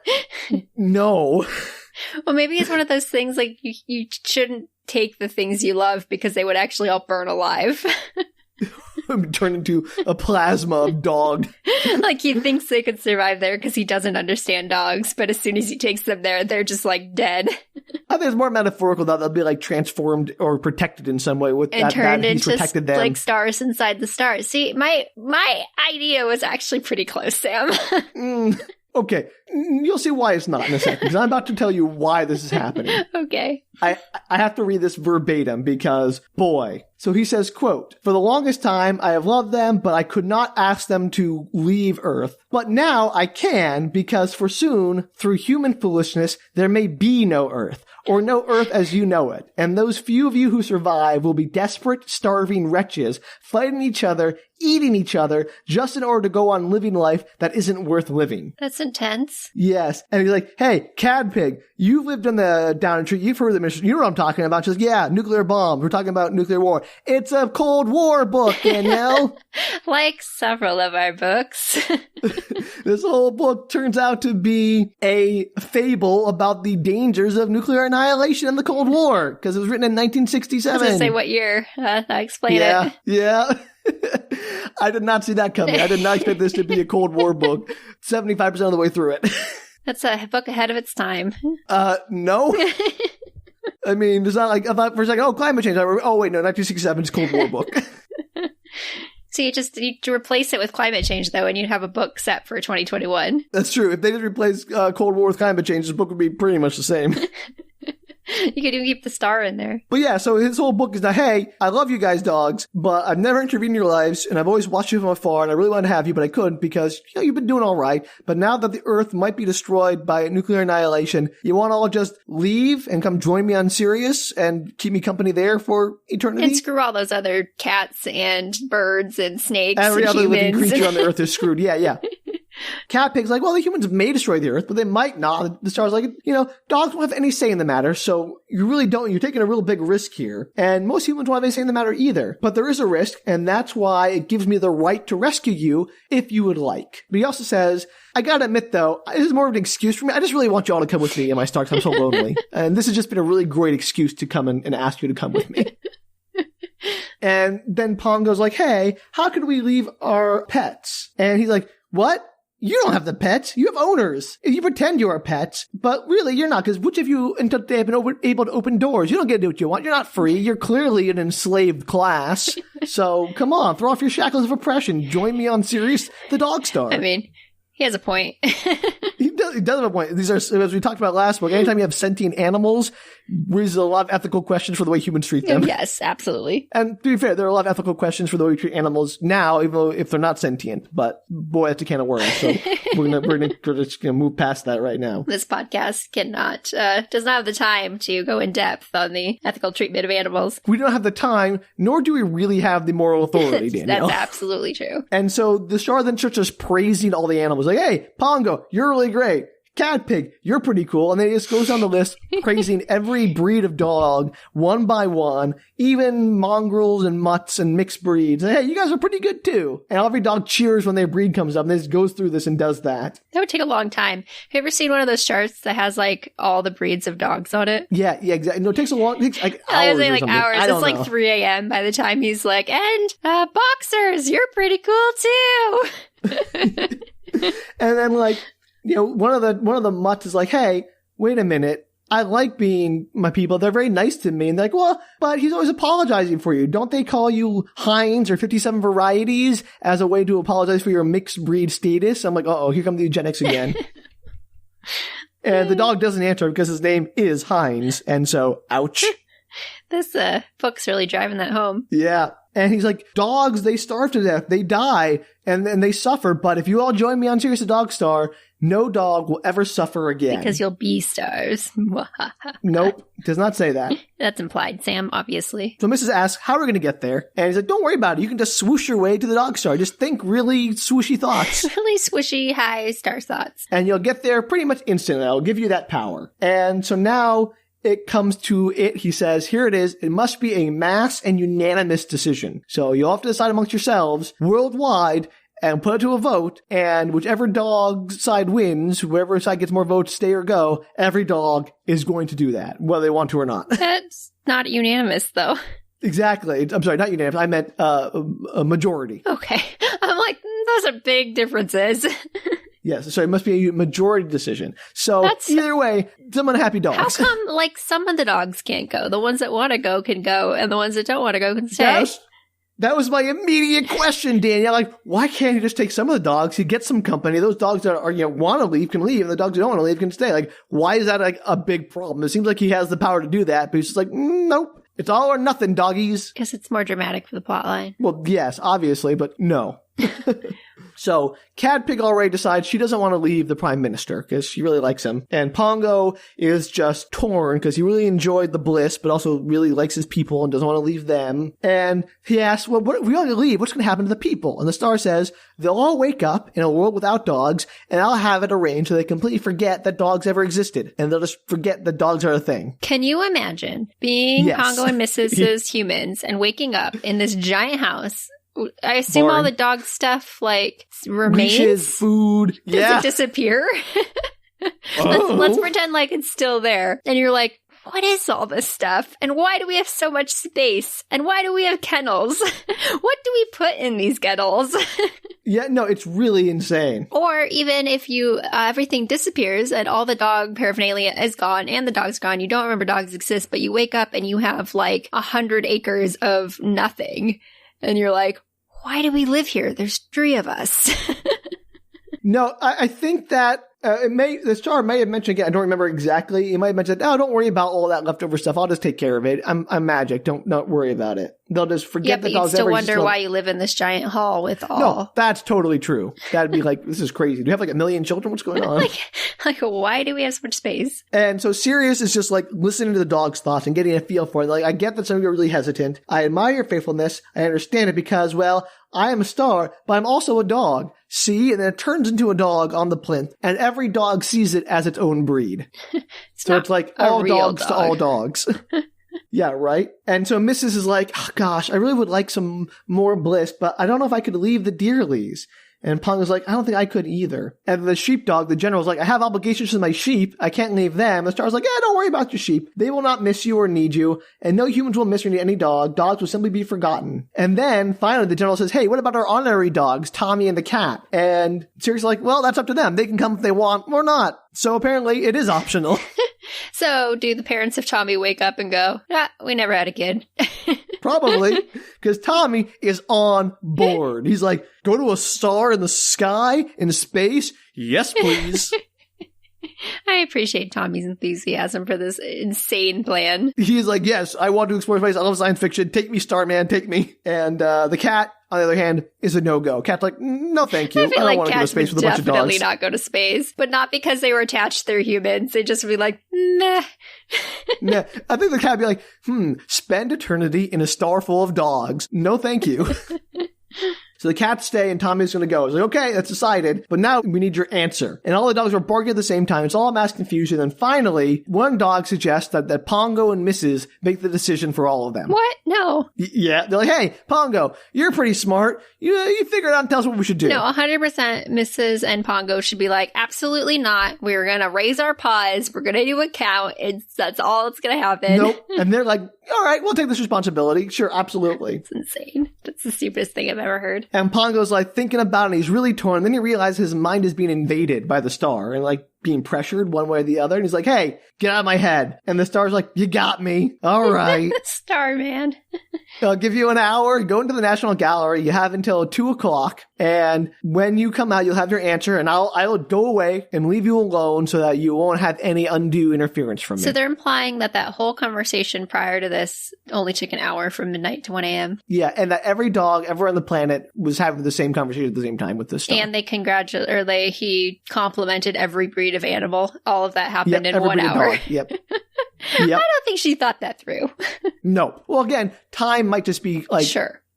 no. Well, maybe it's one of those things, like, you shouldn't take the things you love because they would actually all burn alive. Turn into a plasma of dog. Like, he thinks they could survive there because he doesn't understand dogs, but as soon as he takes them there, they're just, like, dead. I think it's more metaphorical that they'll be, like, transformed or protected in some way with and that, turned that he's into, protected them. like, stars inside the stars. See, my idea was actually pretty close, Sam. Okay, you'll see why it's not in a second, because I'm about to tell you why this is happening. Okay. I have to read this verbatim because, boy. So he says, quote, "For the longest time, I have loved them, but I could not ask them to leave Earth. But now I can, because for soon, through human foolishness, there may be no Earth, or no Earth as you know it. And those few of you who survive will be desperate, starving wretches, fighting each other, eating each other, just in order to go on living life that isn't worth living." That's intense. Yes. And he's like, "Hey, Cadpig, you've lived on the Downing Street. You've heard the mission. You know what I'm talking about." She's like, "Yeah, nuclear bombs. We're talking about nuclear war." It's a Cold War book, Danielle. Like several of our books. This whole book turns out to be a fable about the dangers of nuclear annihilation in the Cold War, because it was written in 1967. I was going to say what year. Explain it. Yeah. I did not see that coming. I did not expect this to be a Cold War book. 75% of the way through it. That's a book ahead of its time. No. I mean, it's not like, I thought for a second, oh, climate change. Oh, wait, no, 1967 is Cold War book. So you replace it with climate change, though, and you'd have a book set for 2021. That's true. If they just replace Cold War with climate change, this book would be pretty much the same. You could even keep the star in there. But yeah, so his whole book is that, hey, I love you guys, dogs, but I've never intervened in your lives, and I've always watched you from afar, and I really wanted to have you, but I couldn't because, you know, you've been doing all right. But now that the Earth might be destroyed by nuclear annihilation, you want to all just leave and come join me on Sirius and keep me company there for eternity? And screw all those other cats and birds and snakes Every and other humans. living creature on the Earth is screwed. Yeah. Catpig's like, well, the humans may destroy the Earth, but they might not. The star's like, you know, dogs won't have any say in the matter, so you really don't. You're taking a real big risk here. And most humans won't have any say in the matter either. But there is a risk, and that's why it gives me the right to rescue you if you would like. But he also says, I gotta admit, though, this is more of an excuse for me. I just really want you all to come with me in my Starks. I'm so lonely. And this has just been a really great excuse to come and ask you to come with me. And then Pongo's like, hey, how could we leave our pets? And he's like, what? You don't have the pets. You have owners. You pretend you are pets, but really you're not, because which of you until today have been able to open doors? You don't get to do what you want. You're not free. You're clearly an enslaved class. So come on, throw off your shackles of oppression. Join me on Sirius, the dog star. I mean, he has a point. He does have a point. These are, as we talked about last week, anytime you have sentient animals, raises a lot of ethical questions for the way humans treat them. Yes, absolutely. And to be fair, there are a lot of ethical questions for the way we treat animals now, even though if they're not sentient. But boy, that's a can of worms. So we're gonna move past that right now. This podcast does not have the time to go in depth on the ethical treatment of animals. We don't have the time, nor do we really have the moral authority, Danielle. That's absolutely true. And so the star then starts just praising all the animals. Like, hey, Pongo, you're really great. Catpig, you're pretty cool. And then he just goes down the list praising every breed of dog one by one, even mongrels and mutts and mixed breeds. And, hey, you guys are pretty good too. And every dog cheers when their breed comes up and then just goes through this and does that. That would take a long time. Have you ever seen one of those charts that has like all the breeds of dogs on it? Yeah, exactly. No, it takes like hours. I was like hours. It's like 3 a.m. by the time he's like, and boxers, you're pretty cool too. And then like, you know, one of the mutts is like, hey, wait a minute. I like being my people. They're very nice to me. And they're like, well, but he's always apologizing for you. Don't they call you Heinz or 57 varieties as a way to apologize for your mixed breed status? I'm like, uh-oh, here come the eugenics again. And the dog doesn't answer because his name is Heinz. And so, ouch. This book's really driving that home. Yeah. And he's like, dogs, they starve to death. They die and they suffer. But if you all join me on Sirius the Dog Star, no dog will ever suffer again. Because you'll be stars. Nope. Does not say that. That's implied, Sam, obviously. So Mrs. asks, how are we going to get there? And he's like, don't worry about it. You can just swoosh your way to the Dog Star. Just think really swooshy thoughts. Really swishy, high star thoughts. And you'll get there pretty much instantly. I'll give you that power. And so now it comes to it. He says, here it is. It must be a mass and unanimous decision. So you'll have to decide amongst yourselves worldwide and put it to a vote, and whichever dog side wins, whoever side gets more votes, stay or go, every dog is going to do that, whether they want to or not. That's not unanimous, though. Exactly. I'm sorry, not unanimous. I meant a majority. Okay. I'm like, those are big differences. Yes, so it must be a majority decision. So either way, some unhappy dogs. How come, like, some of the dogs can't go? The ones that want to go can go, and the ones that don't want to go can stay. That was my immediate question, Danielle. Like, why can't he just take some of the dogs? He gets some company. Those dogs that are, want to leave can leave, and the dogs that don't want to leave can stay. Like, why is that like a big problem? It seems like he has the power to do that, but he's just like, nope. It's all or nothing, doggies. Because it's more dramatic for the plot line. Well, yes, obviously, but no. So, Cat Pig already decides she doesn't want to leave the Prime Minister because she really likes him. And Pongo is just torn because he really enjoyed the bliss, but also really likes his people and doesn't want to leave them. And he asks, well, what if we only leave? What's going to happen to the people? And the star says, they'll all wake up in a world without dogs, and I'll have it arranged so they completely forget that dogs ever existed. And they'll just forget that dogs are a thing. Can you imagine being Pongo and Mrs.'s humans and waking up in this giant house? I assume all the dog stuff, like, remains? Leashes, food. Does it disappear? Let's pretend like it's still there. And you're like, what is all this stuff? And why do we have so much space? And why do we have kennels? What do we put in these kennels? Yeah, no, it's really insane. Or even if you, everything disappears and all the dog paraphernalia is gone and the dog's gone, you don't remember dogs exist, but you wake up and you have like 100 acres of nothing. And you're like, why do we live here? There's 3 of us. No, I think that the star may have mentioned again. I don't remember exactly. He might have mentioned, "Oh, don't worry about all that leftover stuff. I'll just take care of it. I'm magic. Don't worry about it." They'll just forget the dogs. You still wonder why you live in this giant hall with all. No, that's totally true. That'd be like, this is crazy. Do you have like 1 million children? What's going on? like, why do we have so much space? And so Sirius is just like listening to the dog's thoughts and getting a feel for it. Like, I get that some of you are really hesitant. I admire your faithfulness. I understand it because, well, I am a star, but I'm also a dog. See? And then it turns into a dog on the plinth, and every dog sees it as its own breed. So it's like all dogs to all dogs. Yeah, right? And so Mrs. is like, oh, gosh, I really would like some more bliss, but I don't know if I could leave the Dearlies. And Pongo's like, I don't think I could either. And the sheepdog, the general's like, I have obligations to my sheep. I can't leave them. The star's like, yeah, don't worry about your sheep. They will not miss you or need you. And no humans will miss or need any dog. Dogs will simply be forgotten. And then finally the general says, hey, what about our honorary dogs, Tommy and the cat? And Sirius is like, well, that's up to them. They can come if they want or not. So apparently it is optional. So do the parents of Tommy wake up and go, we never had a kid? Probably, because Tommy is on board. He's like, go to a star in the sky, in space? Yes, please. I appreciate Tommy's enthusiasm for this insane plan. He's like, yes, I want to explore space. I love science fiction. Take me, Starman, take me. And the cat, on the other hand, is a no-go. Cat's like, no, thank you. I don't want to go to space with a bunch of dogs. Definitely not go to space, but not because they were attached to their humans. They just would be like, nah. Nah. I think the cat would be like, spend eternity in a star full of dogs. No, thank you. So the cats stay and Tommy's going to go. It's like, okay, that's decided. But now we need your answer. And all the dogs are barking at the same time. It's all mass confusion. And finally, one dog suggests that Pongo and Mrs. make the decision for all of them. What? No. Yeah. They're like, hey, Pongo, you're pretty smart. You figure it out and tell us what we should do. No, 100% Mrs. and Pongo should be like, absolutely not. We're going to raise our paws. We're going to do a count. That's all that's going to happen. Nope. And they're like, all right, we'll take this responsibility. Sure, absolutely. It's insane. That's the stupidest thing I've ever heard. And Pongo's like thinking about it and he's really torn. And then he realizes his mind is being invaded by the star. And like, being pressured one way or the other. And he's like, hey, get out of my head. And the star's like, you got me. All right. Starman. I'll give you an hour. Go into the National Gallery. You have until 2:00. And when you come out, you'll have your answer. And I'll go away and leave you alone so that you won't have any undue interference from me. So they're implying that whole conversation prior to this only took an hour from midnight to 1 a.m. Yeah, and that every dog ever on the planet was having the same conversation at the same time with this star. And he complimented every breed of animal. All of that happened in 1 hour. Yep. I don't think she thought that through. No. Well, again, time might just be like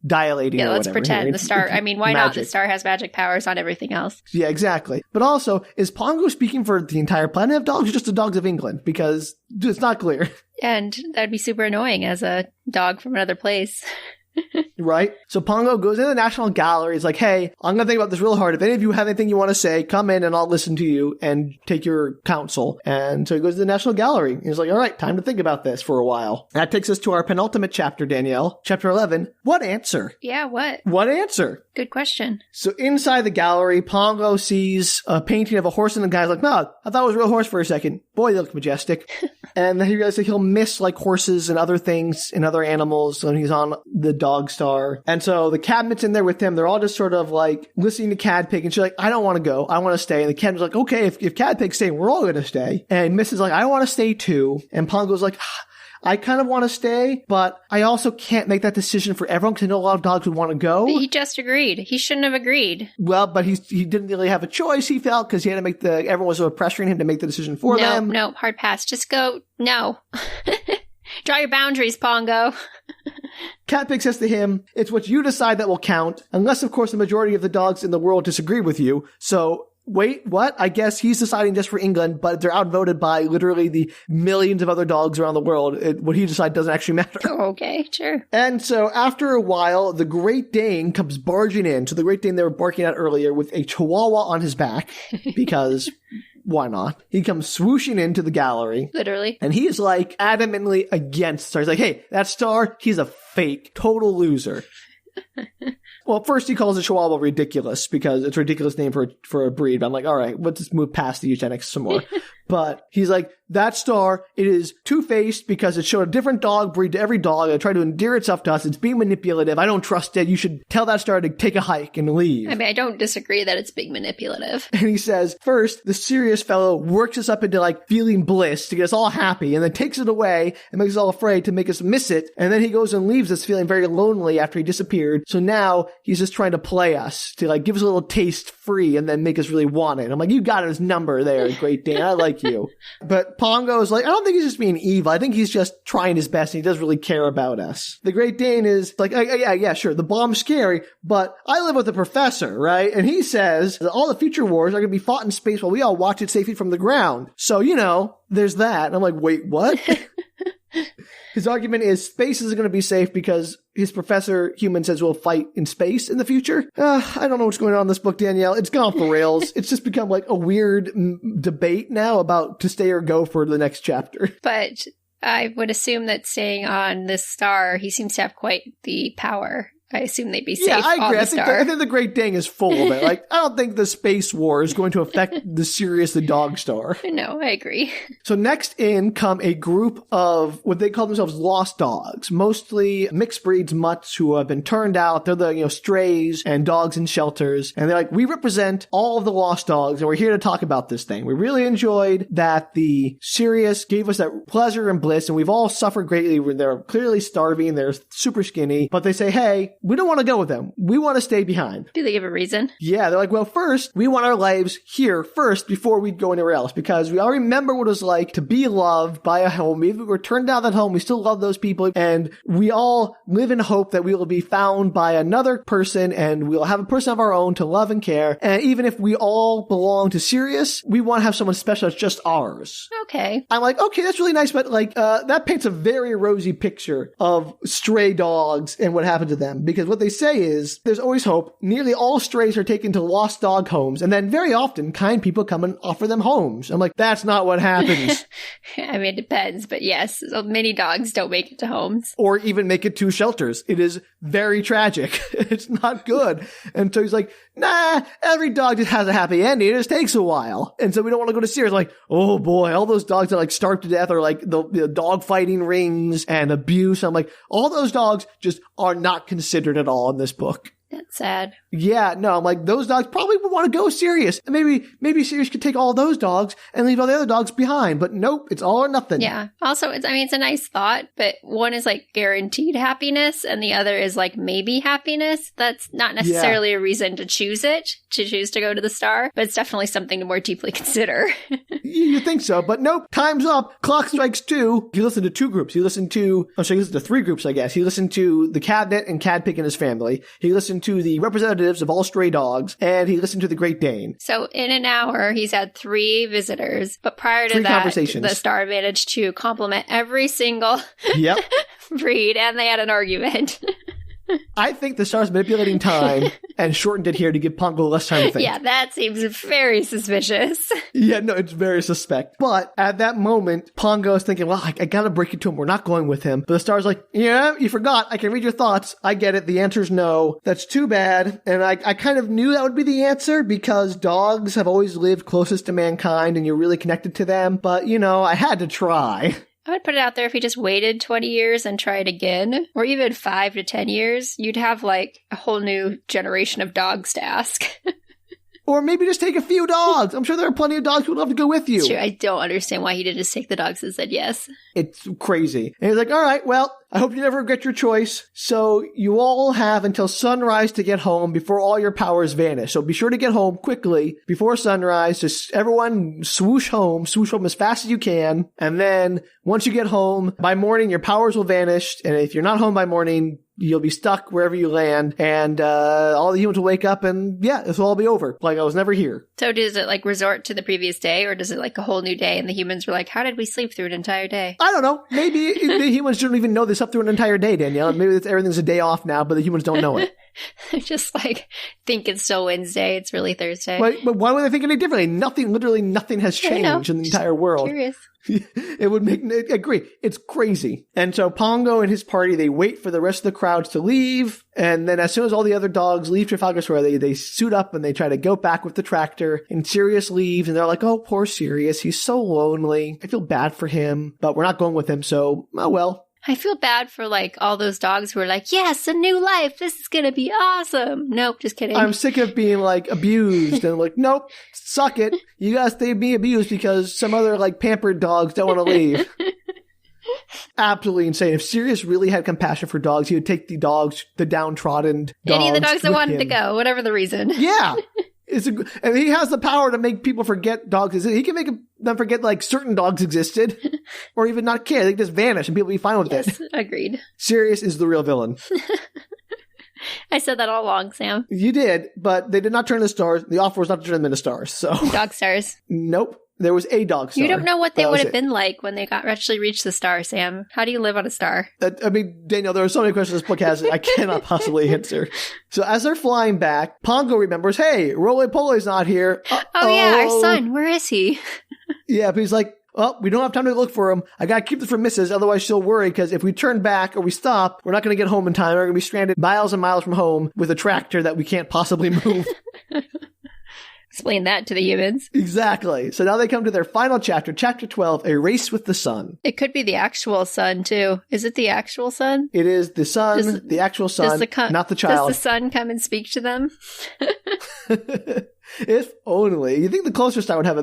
dilating. Yeah, or let's whatever. pretend the star. I mean, why not? The star has magic powers on everything else. Yeah, exactly. But also, is Pongo speaking for the entire planet of dogs or just the dogs of England? Because it's not clear. And that'd be super annoying as a dog from another place. Right? So Pongo goes into the National Gallery. He's like, hey, I'm going to think about this real hard. If any of you have anything you want to say, come in and I'll listen to you and take your counsel. And so he goes to the National Gallery. He's like, all right, time to think about this for a while. That takes us to our penultimate chapter, Danielle. Chapter 11. What answer? Yeah, what? What answer? Good question. So inside the gallery, Pongo sees a painting of a horse, and the guy's like, no, I thought it was a real horse for a second. Boy, they look majestic. And then he realizes that he'll miss like horses and other things and other animals when he's on the dog star. And so the cabinet's in there with him. They're all just sort of like listening to Cadpig, and she's like, I don't want to go. I want to stay. And the cabinet's like, okay, if Cadpig's staying, we're all going to stay. And Miss is like, I want to stay too. And Pongo's like, I kind of want to stay, but I also can't make that decision for everyone because I know a lot of dogs would want to go. But he just agreed. He shouldn't have agreed. Well, but he didn't really have a choice, he felt, because he had to make everyone was sort of pressuring him to make the decision for them. No, hard pass. Just go. No. Draw your boundaries, Pongo. Cadpig says to him, it's what you decide that will count, unless, of course, the majority of the dogs in the world disagree with you. So, wait, what? I guess he's deciding just for England, but they're outvoted by literally the millions of other dogs around the world. What he decides doesn't actually matter. Okay, sure. And so after a while, the Great Dane comes barging in. So the Great Dane they were barking at earlier with a chihuahua on his back, because why not? He comes swooshing into the gallery. Literally. And he is like adamantly against Star. He's like, hey, that Star, he's a fake, total loser. Well, first he calls the Chihuahua ridiculous because it's a ridiculous name for a breed. But I'm like, all right, let's just move past the eugenics some more. But he's like, that Star, it is two-faced because it showed a different dog breed to every dog. It tried to endear itself to us. It's being manipulative. I don't trust it. You should tell that Star to take a hike and leave. I mean, I don't disagree that it's being manipulative. And he says, first, the serious fellow works us up into like feeling bliss to get us all happy and then takes it away and makes us all afraid to make us miss it. And then he goes and leaves us feeling very lonely after he disappeared. So now he's just trying to play us to like give us a little taste free and then make us really want it. I'm like, you got his number there, Great Dane. I like you. But Pongo is like, I don't think he's just being evil. I think he's just trying his best and he doesn't really care about us. The Great Dane is like, yeah, sure. The bomb's scary, but I live with the professor, right? And he says that all the future wars are going to be fought in space while we all watch it safely from the ground. So, there's that. And I'm like, wait, what? His argument is space isn't going to be safe because his professor human says we'll fight in space in the future. I don't know what's going on in this book, Danielle. It's gone off the rails. It's just become like a weird debate now about to stay or go for the next chapter. But I would assume that staying on this star, he seems to have quite the power. I assume they'd be safe. Yeah, I agree. On the I star. think the Great Dane is full of it. Like, I don't think the space war is going to affect the Sirius the dog star. No, I agree. So next in come a group of what they call themselves lost dogs, mostly mixed breeds mutts who have been turned out. They're the strays and dogs in shelters, and they're like, we represent all of the lost dogs, and we're here to talk about this thing. We really enjoyed that the Sirius gave us that pleasure and bliss, and we've all suffered greatly. They're clearly starving. They're super skinny, but they say, hey, we don't want to go with them. We want to stay behind. Do they give a reason? Yeah, they're like, well, first, we want our lives here first before we go anywhere else, because we all remember what it was like to be loved by a home. Even if we were turned down that home, we still love those people, and we all live in hope that we will be found by another person, and we'll have a person of our own to love and care. And even if we all belong to Sirius, we want to have someone special that's just ours. Okay. I'm like, okay, that's really nice, but like, that paints a very rosy picture of stray dogs and what happened to them. because what they say is, there's always hope. Nearly all strays are taken to lost dog homes, and then very often, kind people come and offer them homes. I'm like, that's not what happens. I mean, it depends, but yes, many dogs don't make it to homes. Or even make it to shelters. It is very tragic. It's not good. And so he's like, nah, every dog just has a happy ending. It just takes a while. And so we don't want to go to Sirius. Like, oh boy, all those dogs that like starve to death, or like the dog fighting rings and abuse. I'm like, all those dogs just are not considered at all in this book. That's sad. Yeah, no, I'm like, those dogs probably would want to go Sirius. And maybe Sirius could take all those dogs and leave all the other dogs behind. But nope, it's all or nothing. Yeah. Also, it's a nice thought, but one is like guaranteed happiness and the other is like maybe happiness. That's not necessarily a reason to choose to go to the star, but it's definitely something to more deeply consider. You think so, but nope, time's up. Clock strikes 2. He listened to 2 groups. He listened to 3 groups, I guess. He listened to the cabinet and Cadpick and his family. He listened to the representatives of all stray dogs, and he listened to the Great Dane. So in an hour, he's had 3 visitors, but prior to that, the star managed to compliment every single breed, and they had an argument. I think the star's manipulating time and shortened it here to give Pongo less time to think. Yeah, that seems very suspicious. Yeah, no, it's very suspect. But at that moment, Pongo is thinking, well, I gotta break it to him. We're not going with him. But the star's like, yeah, you forgot. I can read your thoughts. I get it. The answer's no. That's too bad. And I kind of knew that would be the answer because dogs have always lived closest to mankind and you're really connected to them. But, I had to try. I would put it out there if he just waited 20 years and tried again, or even 5 to 10 years, you'd have like a whole new generation of dogs to ask. Or maybe just take a few dogs. I'm sure there are plenty of dogs who would love to go with you. Sure, I don't understand why he didn't just take the dogs and said yes. It's crazy. And he's like, all right, well, I hope you never regret your choice. So you all have until sunrise to get home before all your powers vanish. So be sure to get home quickly before sunrise. Just everyone swoosh home as fast as you can. And then once you get home, by morning, your powers will vanish. And if you're not home by morning, you'll be stuck wherever you land, and all the humans will wake up, and this will all be over. Like I was never here. So does it like resort to the previous day, or does it like a whole new day, and the humans were like, how did we sleep through an entire day? I don't know. Maybe the humans don't even know they slept through an entire day, Danielle. Maybe everything's a day off now, but the humans don't know it. They're just like, think it's still Wednesday, it's really Thursday. But why would they think any differently? Literally nothing has changed in the entire world. Curious. It would agree. It's crazy. And so Pongo and his party, they wait for the rest of the crowds to leave. And then as soon as all the other dogs leave Trafalgar Square, they suit up and they try to go back with the tractor. And Sirius leaves and they're like, oh, poor Sirius. He's so lonely. I feel bad for him, but we're not going with him. So, oh well. I feel bad for like all those dogs who are like, yes, a new life. This is going to be awesome. Nope, just kidding. I'm sick of being like abused and like, nope, suck it. You guys stay being abused because some other like pampered dogs don't want to leave. Absolutely insane. If Sirius really had compassion for dogs, he would take the downtrodden dogs. Any of the dogs that wanted to go, whatever the reason. Yeah. And he has the power to make people forget dogs exist. He can make them forget like certain dogs existed or even not care. They can just vanish and people be fine with it. Agreed. Sirius is the real villain. I said that all along, Sam. You did, but they did not turn the stars. The offer was not to turn them into stars. So dog stars. Nope. There was a dog star. You don't know what they would have been like when they actually reached the star, Sam. How do you live on a star? I mean, Danielle, there are so many questions this book has I cannot possibly answer. So as they're flying back, Pongo remembers, hey, Roly Poly's not here. Oh yeah, our son. Where is he? Yeah, but he's like, well, we don't have time to look for him. I gotta keep this from Mrs. Otherwise she'll worry because if we turn back or we stop, we're not gonna get home in time. We're gonna be stranded miles and miles from home with a tractor that we can't possibly move. Explain that to the humans. Exactly. So now they come to their final chapter, chapter 12, A Race with the Sun. It could be the actual sun, too. Is it the actual sun? It is the sun, the actual sun, not the child. Does the sun come and speak to them? If only. You think the closer star would have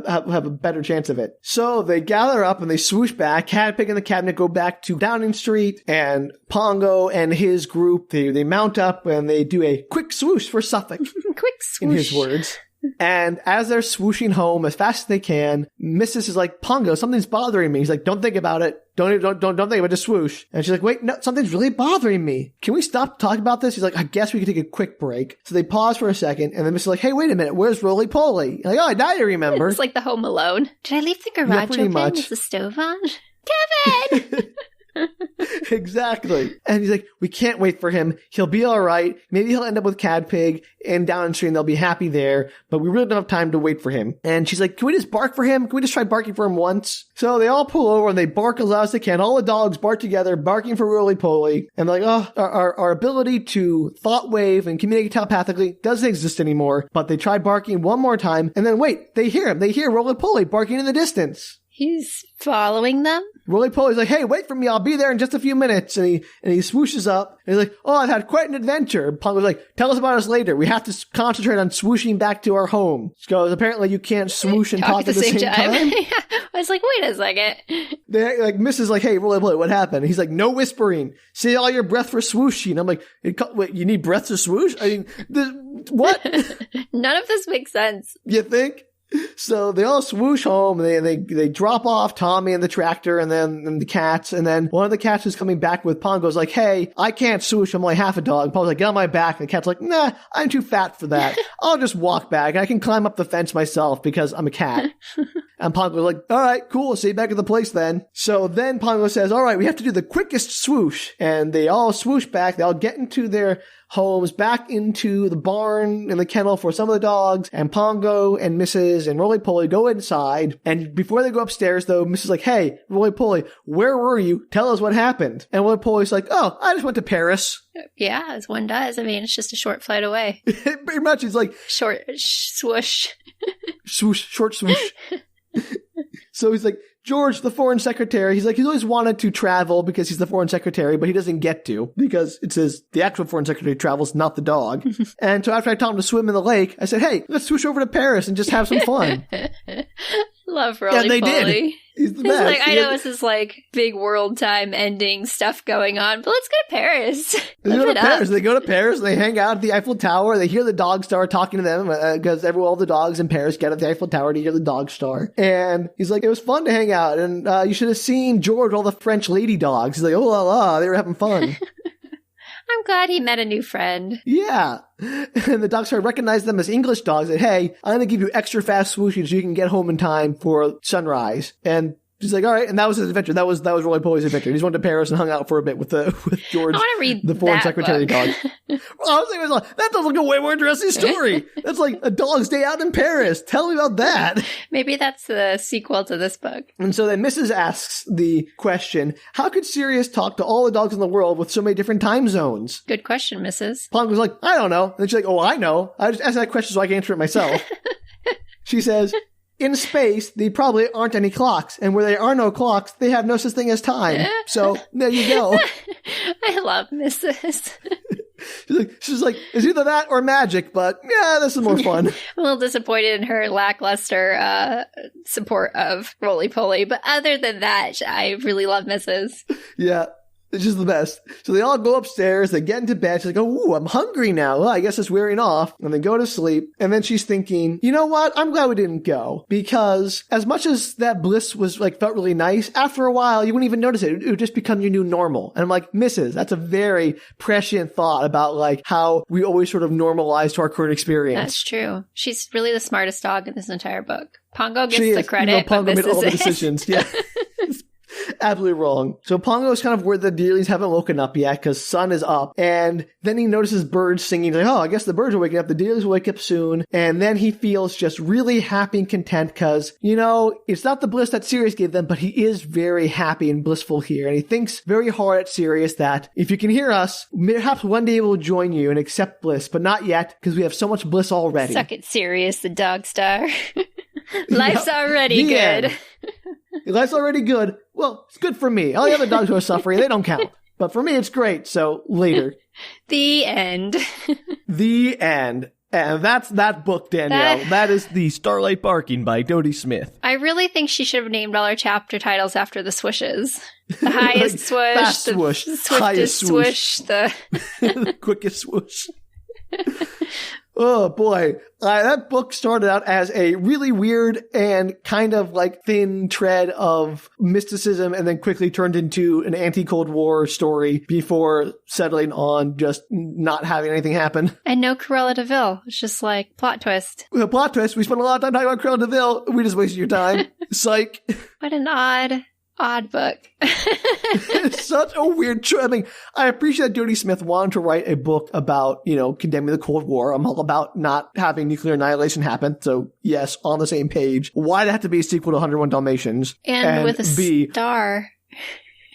a better chance of it. So they gather up and they swoosh back. Cadpick and the cabinet go back to Downing Street, and Pongo and his group, they mount up and they do a quick swoosh for Suffolk. Quick swoosh. In his words. And as they're swooshing home as fast as they can, Mrs. is like, Pongo, something's bothering me. He's like, don't think about it. Don't think about it, just swoosh. And she's like, wait, no, something's really bothering me. Can we stop talking about this? He's like, I guess we could take a quick break. So they pause for a second, and then Mrs. is like, hey, wait a minute, where's Roly Poly? Like, oh, now you remember. It's like the Home Alone. Did I leave the garage open? Much. Is the stove on? Kevin! Exactly. And he's like, we can't wait for him. He'll be all right. Maybe he'll end up with Cadpig and downstream. They'll be happy there, but we really don't have time to wait for him. And she's like, can we just bark for him? Can we just try barking for him once? So they all pull over and they bark as loud as they can. All the dogs bark together, barking for Roly Poly. And they're like, oh, our ability to thought wave and communicate telepathically doesn't exist anymore. But they try barking one more time. And then wait, they hear him. They hear Roly Poly barking in the distance. He's following them? Roly Poly's like, hey, wait for me. I'll be there in just a few minutes. And he swooshes up. And he's like, oh, I've had quite an adventure. Pongo's like, tell us about us later. We have to concentrate on swooshing back to our home. Because apparently you can't swoosh and talk at the same time. I was like, wait a second. They like, Mrs. like, hey, Roly Poly, what happened? He's like, no whispering. Say all your breath for swooshing. I'm like, wait, you need breath to swoosh? I mean, what? None of this makes sense. You think? So they all swoosh home. They drop off Tommy and the tractor and then the cats. And then one of the cats who's coming back with Pongo's like, hey, I can't swoosh. I'm only half a dog. Pongo's like, get on my back. And the cat's like, nah, I'm too fat for that. I'll just walk back. I can climb up the fence myself because I'm a cat. And Pongo's like, all right, cool. See you back at the place then. So then Pongo says, all right, we have to do the quickest swoosh. And they all swoosh back. They all get into their homes, back into the barn and the kennel for some of the dogs, and Pongo and Mrs. and Roly Poly go inside. And before they go upstairs, though, Mrs. is like, hey, Roly Poly, where were you? Tell us what happened. And Roly Poly's like, oh, I just went to Paris. Yeah, as one does. I mean, it's just a short flight away. Pretty much. He's like, short swoosh. Swoosh, short swoosh. So he's like, George, the foreign secretary, he's like, he's always wanted to travel because he's the foreign secretary, but he doesn't get to because it says the actual foreign secretary travels, not the dog. And so after I taught him to swim in the lake, I said, hey, let's swoosh over to Paris and just have some fun. Love Roly Poly. Did. He's the best. Like, I know this is like big world time ending stuff going on, but let's go to Paris. They go to Paris and they hang out at the Eiffel Tower. They hear the dog star talking to them because all the dogs in Paris get at the Eiffel Tower to hear the dog star. And he's like, it was fun to hang out. And you should have seen George, all the French lady dogs. He's like, oh la la, they were having fun. I'm glad he met a new friend. Yeah. And the dog star recognized them as English dogs. And hey, I'm going to give you extra fast swooshes so you can get home in time for sunrise. And she's like, all right. And that was his adventure. That was Roly Poly's adventure. He just went to Paris and hung out for a bit with George, I want to read the foreign that secretary book. dog. Well, that sounds like a way more interesting story. That's like a dog's day out in Paris. Tell me about that. Maybe that's the sequel to this book. And so then Mrs. asks the question, how could Sirius talk to all the dogs in the world with so many different time zones? Good question, Mrs. Pongo's like, I don't know. And then she's like, oh, I know. I just asked that question so I can answer it myself. She says, in space, there probably aren't any clocks. And where there are no clocks, they have no such thing as time. So there you go. I love Mrs. She's like, it's either that or magic, but yeah, this is more fun. I'm a little disappointed in her lackluster support of Roly Poly. But other than that, I really love Mrs. Yeah. It's just the best. So they all go upstairs, they get into bed, she's like, oh, ooh, I'm hungry now. Well, I guess it's wearing off. And they go to sleep. And then she's thinking, you know what? I'm glad we didn't go. Because as much as that bliss was like, felt really nice, after a while, you wouldn't even notice it. It would just become your new normal. And I'm like, Mrs., that's a very prescient thought about like how we always sort of normalize to our current experience. That's true. She's really the smartest dog in this entire book. Pongo gets the credit, you know, Pongo but made all the Mrs. decisions. Yeah. Absolutely wrong. So Pongo is kind of where the dearlies haven't woken up yet because sun is up. And then he notices birds singing. He's like, oh, I guess the birds are waking up. The dearlies will wake up soon. And then he feels just really happy and content because, you know, it's not the bliss that Sirius gave them, but he is very happy and blissful here. And he thinks very hard at Sirius that if you can hear us, perhaps one day we'll join you and accept bliss, but not yet because we have so much bliss already. Suck it, Sirius, the dog star. Life's already good. Life's already good. Well, it's good for me. All the other dogs who are suffering, they don't count. But for me, it's great. So later. The end. The end. And that's that book, Danielle. That is the Starlight Barking by Dodie Smith. I really think she should have named all her chapter titles after the swishes. The highest swoosh, fast the swoosh, swiftest swoosh, the quickest swoosh. Oh boy, that book started out as a really weird and kind of like thin thread of mysticism and then quickly turned into an anti-Cold War story before settling on just not having anything happen. And no Cruella de Vil. It's just like plot twist. With a plot twist, we spent a lot of time talking about Cruella de Vil. We just wasted your time. Psych. What an odd Odd book. It's such a weird choice. I mean, I appreciate that Dodie Smith wanted to write a book about, condemning the Cold War. I'm all about not having nuclear annihilation happen. So yes, on the same page. Why'd it have to be a sequel to 101 Dalmatians? And with a star.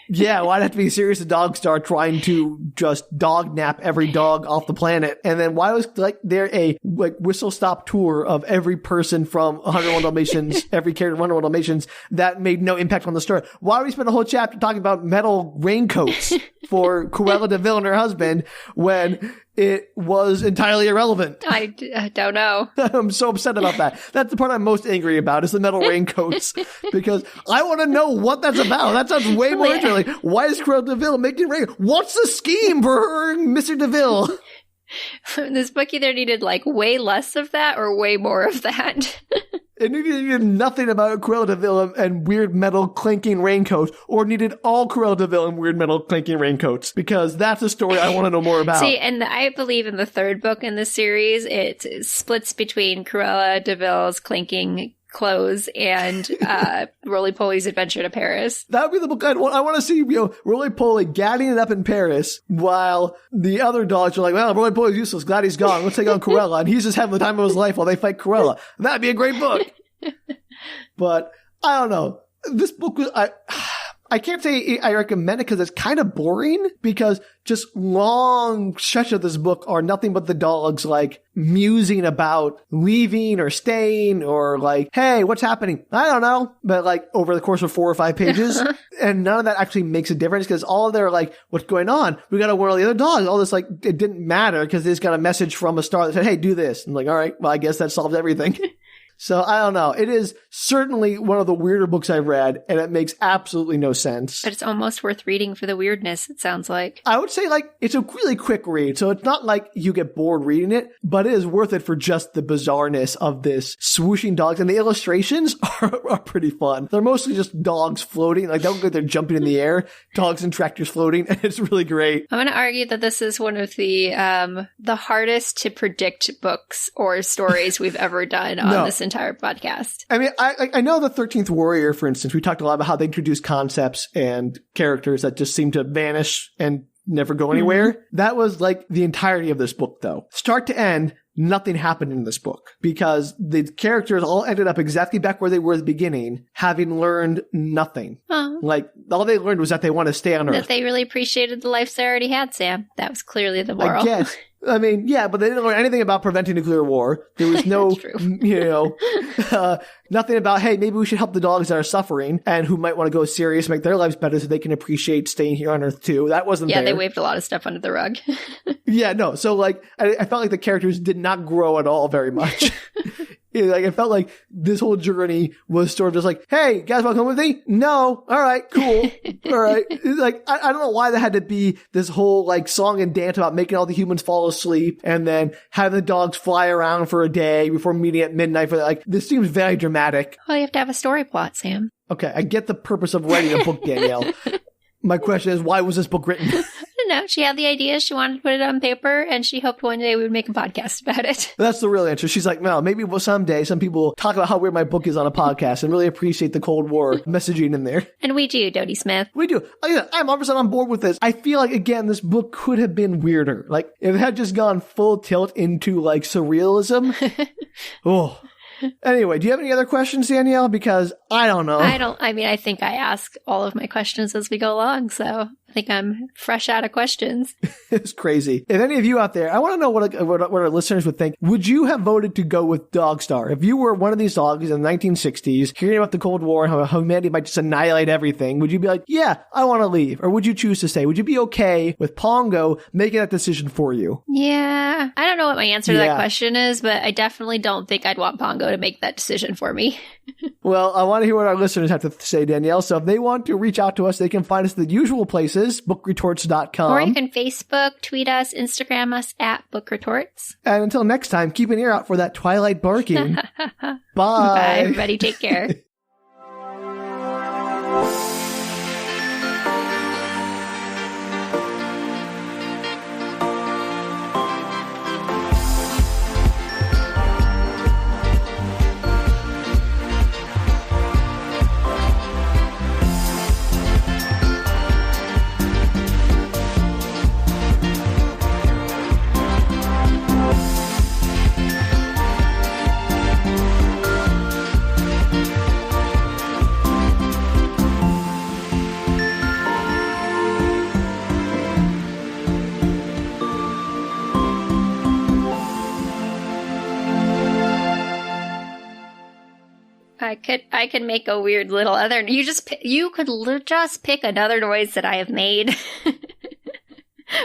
Yeah, why'd it have to be Sirius the Dog Star trying to just dog nap every dog off the planet? And then why was there a whistle stop tour of every person from 101 Dalmatians, every character in 101 Dalmatians that made no impact on the story? Why would we spend a whole chapter talking about metal raincoats for Cruella de Vil and her husband when it was entirely irrelevant? I don't know. I'm so upset about that. That's the part I'm most angry about is the metal raincoats because I want to know what that's about. That sounds way more interesting. Like, why is Cruella de Vil making rain? What's the scheme for her and Mr. de Vil? This book either needed way less of that or way more of that. It needed nothing about Cruella de Vil and weird metal clinking raincoats, or needed all Cruella de Vil and weird metal clinking raincoats, because that's a story I want to know more about. See, and I believe in the third book in the series, it splits between Cruella de Vil's clinking clothes and Roly Poly's adventure to Paris. That would be the book I want to see, Roly Poly gadding it up in Paris while the other dogs are like, well, Roly Poly's useless. Glad he's gone. Let's take on Cruella. And he's just having the time of his life while they fight Cruella. That'd be a great book. But I don't know. This book was, I can't say I recommend it because it's kind of boring, because just long stretches of this book are nothing but the dogs musing about leaving or staying or hey, what's happening? I don't know. But over the course of 4 or 5 pages. And none of that actually makes a difference because all of their what's going on? We got to warn all the other dogs. All this it didn't matter because they just got a message from a star that said, hey, do this. I'm all right, well, I guess that solves everything. So I don't know. It is certainly one of the weirder books I've read, and it makes absolutely no sense. But it's almost worth reading for the weirdness, it sounds like. I would say it's a really quick read, so it's not like you get bored reading it, but it is worth it for just the bizarreness of this swooshing dogs, and the illustrations are pretty fun. They're mostly just dogs floating. They don't look like they're jumping in the air, dogs and tractors floating, and it's really great. I'm going to argue that this is one of the hardest to predict books or stories we've ever done on this entire podcast. I mean, I know the 13th Warrior, for instance, we talked a lot about how they introduce concepts and characters that just seem to vanish and never go anywhere. Mm-hmm. That was the entirety of this book, though. Start to end, nothing happened in this book because the characters all ended up exactly back where they were at the beginning, having learned nothing. Oh. All they learned was that they want to stay on Earth. That they really appreciated the lives they already had, Sam. That was clearly the moral. I guess. I mean, yeah, but they didn't learn anything about preventing nuclear war. There was no, nothing about, hey, maybe we should help the dogs that are suffering and who might want to go serious, make their lives better so they can appreciate staying here on Earth too. That wasn't there. Yeah, they waved a lot of stuff under the rug. Yeah, no. So I felt like the characters did not grow at all very much. It felt like this whole journey was sort of just hey, guys want to come with me? No. All right, cool. All right. I don't know why there had to be this whole song and dance about making all the humans fall asleep and then having the dogs fly around for a day before meeting at midnight for this seems very dramatic. Well, you have to have a story plot, Sam. Okay, I get the purpose of writing a book, Danielle. My question is, why was this book written? I don't know. She had the idea. She wanted to put it on paper, and she hoped one day we would make a podcast about it. That's the real answer. She's like, well, maybe someday some people will talk about how weird my book is on a podcast and really appreciate the Cold War messaging in there. And we do, Dodie Smith. We do. I'm 100% on board with this. I feel again, this book could have been weirder. If it had just gone full tilt into surrealism. Oh. Anyway, do you have any other questions, Danielle? Because I don't know. I think I ask all of my questions as we go along, so I think I'm fresh out of questions. It's crazy. If any of you out there, I want to know what our listeners would think. Would you have voted to go with Dog Star? If you were one of these dogs in the 1960s, hearing about the Cold War and how humanity might just annihilate everything, would you be like, yeah, I want to leave? Or would you choose to stay? Would you be okay with Pongo making that decision for you? Yeah. I don't know what my answer to that question is, but I definitely don't think I'd want Pongo to make that decision for me. Well, I want to hear what our listeners have to say, Danielle. So if they want to reach out to us, they can find us at the usual places, bookretorts.com. Or you can Facebook, tweet us, Instagram us at bookretorts. And until next time, keep an ear out for that Twilight barking. Bye. Bye, everybody. Take care. I could make a weird little other. You could just pick another noise that I have made.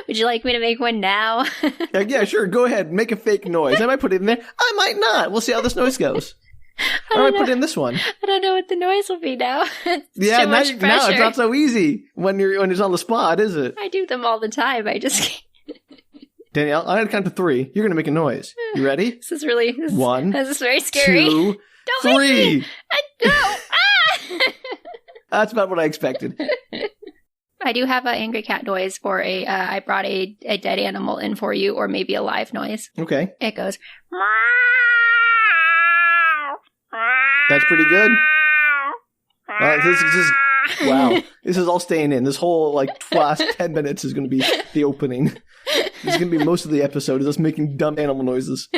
Would you like me to make one now? Yeah, sure. Go ahead. Make a fake noise. I might put it in there. I might not. We'll see how this noise goes. I might put in this one. I don't know what the noise will be now. Yeah, now it's not so easy when it's on the spot, is it? I do them all the time. I just can't. Danielle, I'm going to count to 3. You're going to make a noise. You ready? This is very 1, scary. 2, Don't 3. Make me. No. Ah! That's about what I expected. I do have an angry cat noise for I brought a dead animal in for you, or maybe a live noise. Okay. It goes. That's pretty good. Wow. This is all staying in. This whole last 10 minutes is going to be the opening. This is going to be most of the episode is us making dumb animal noises.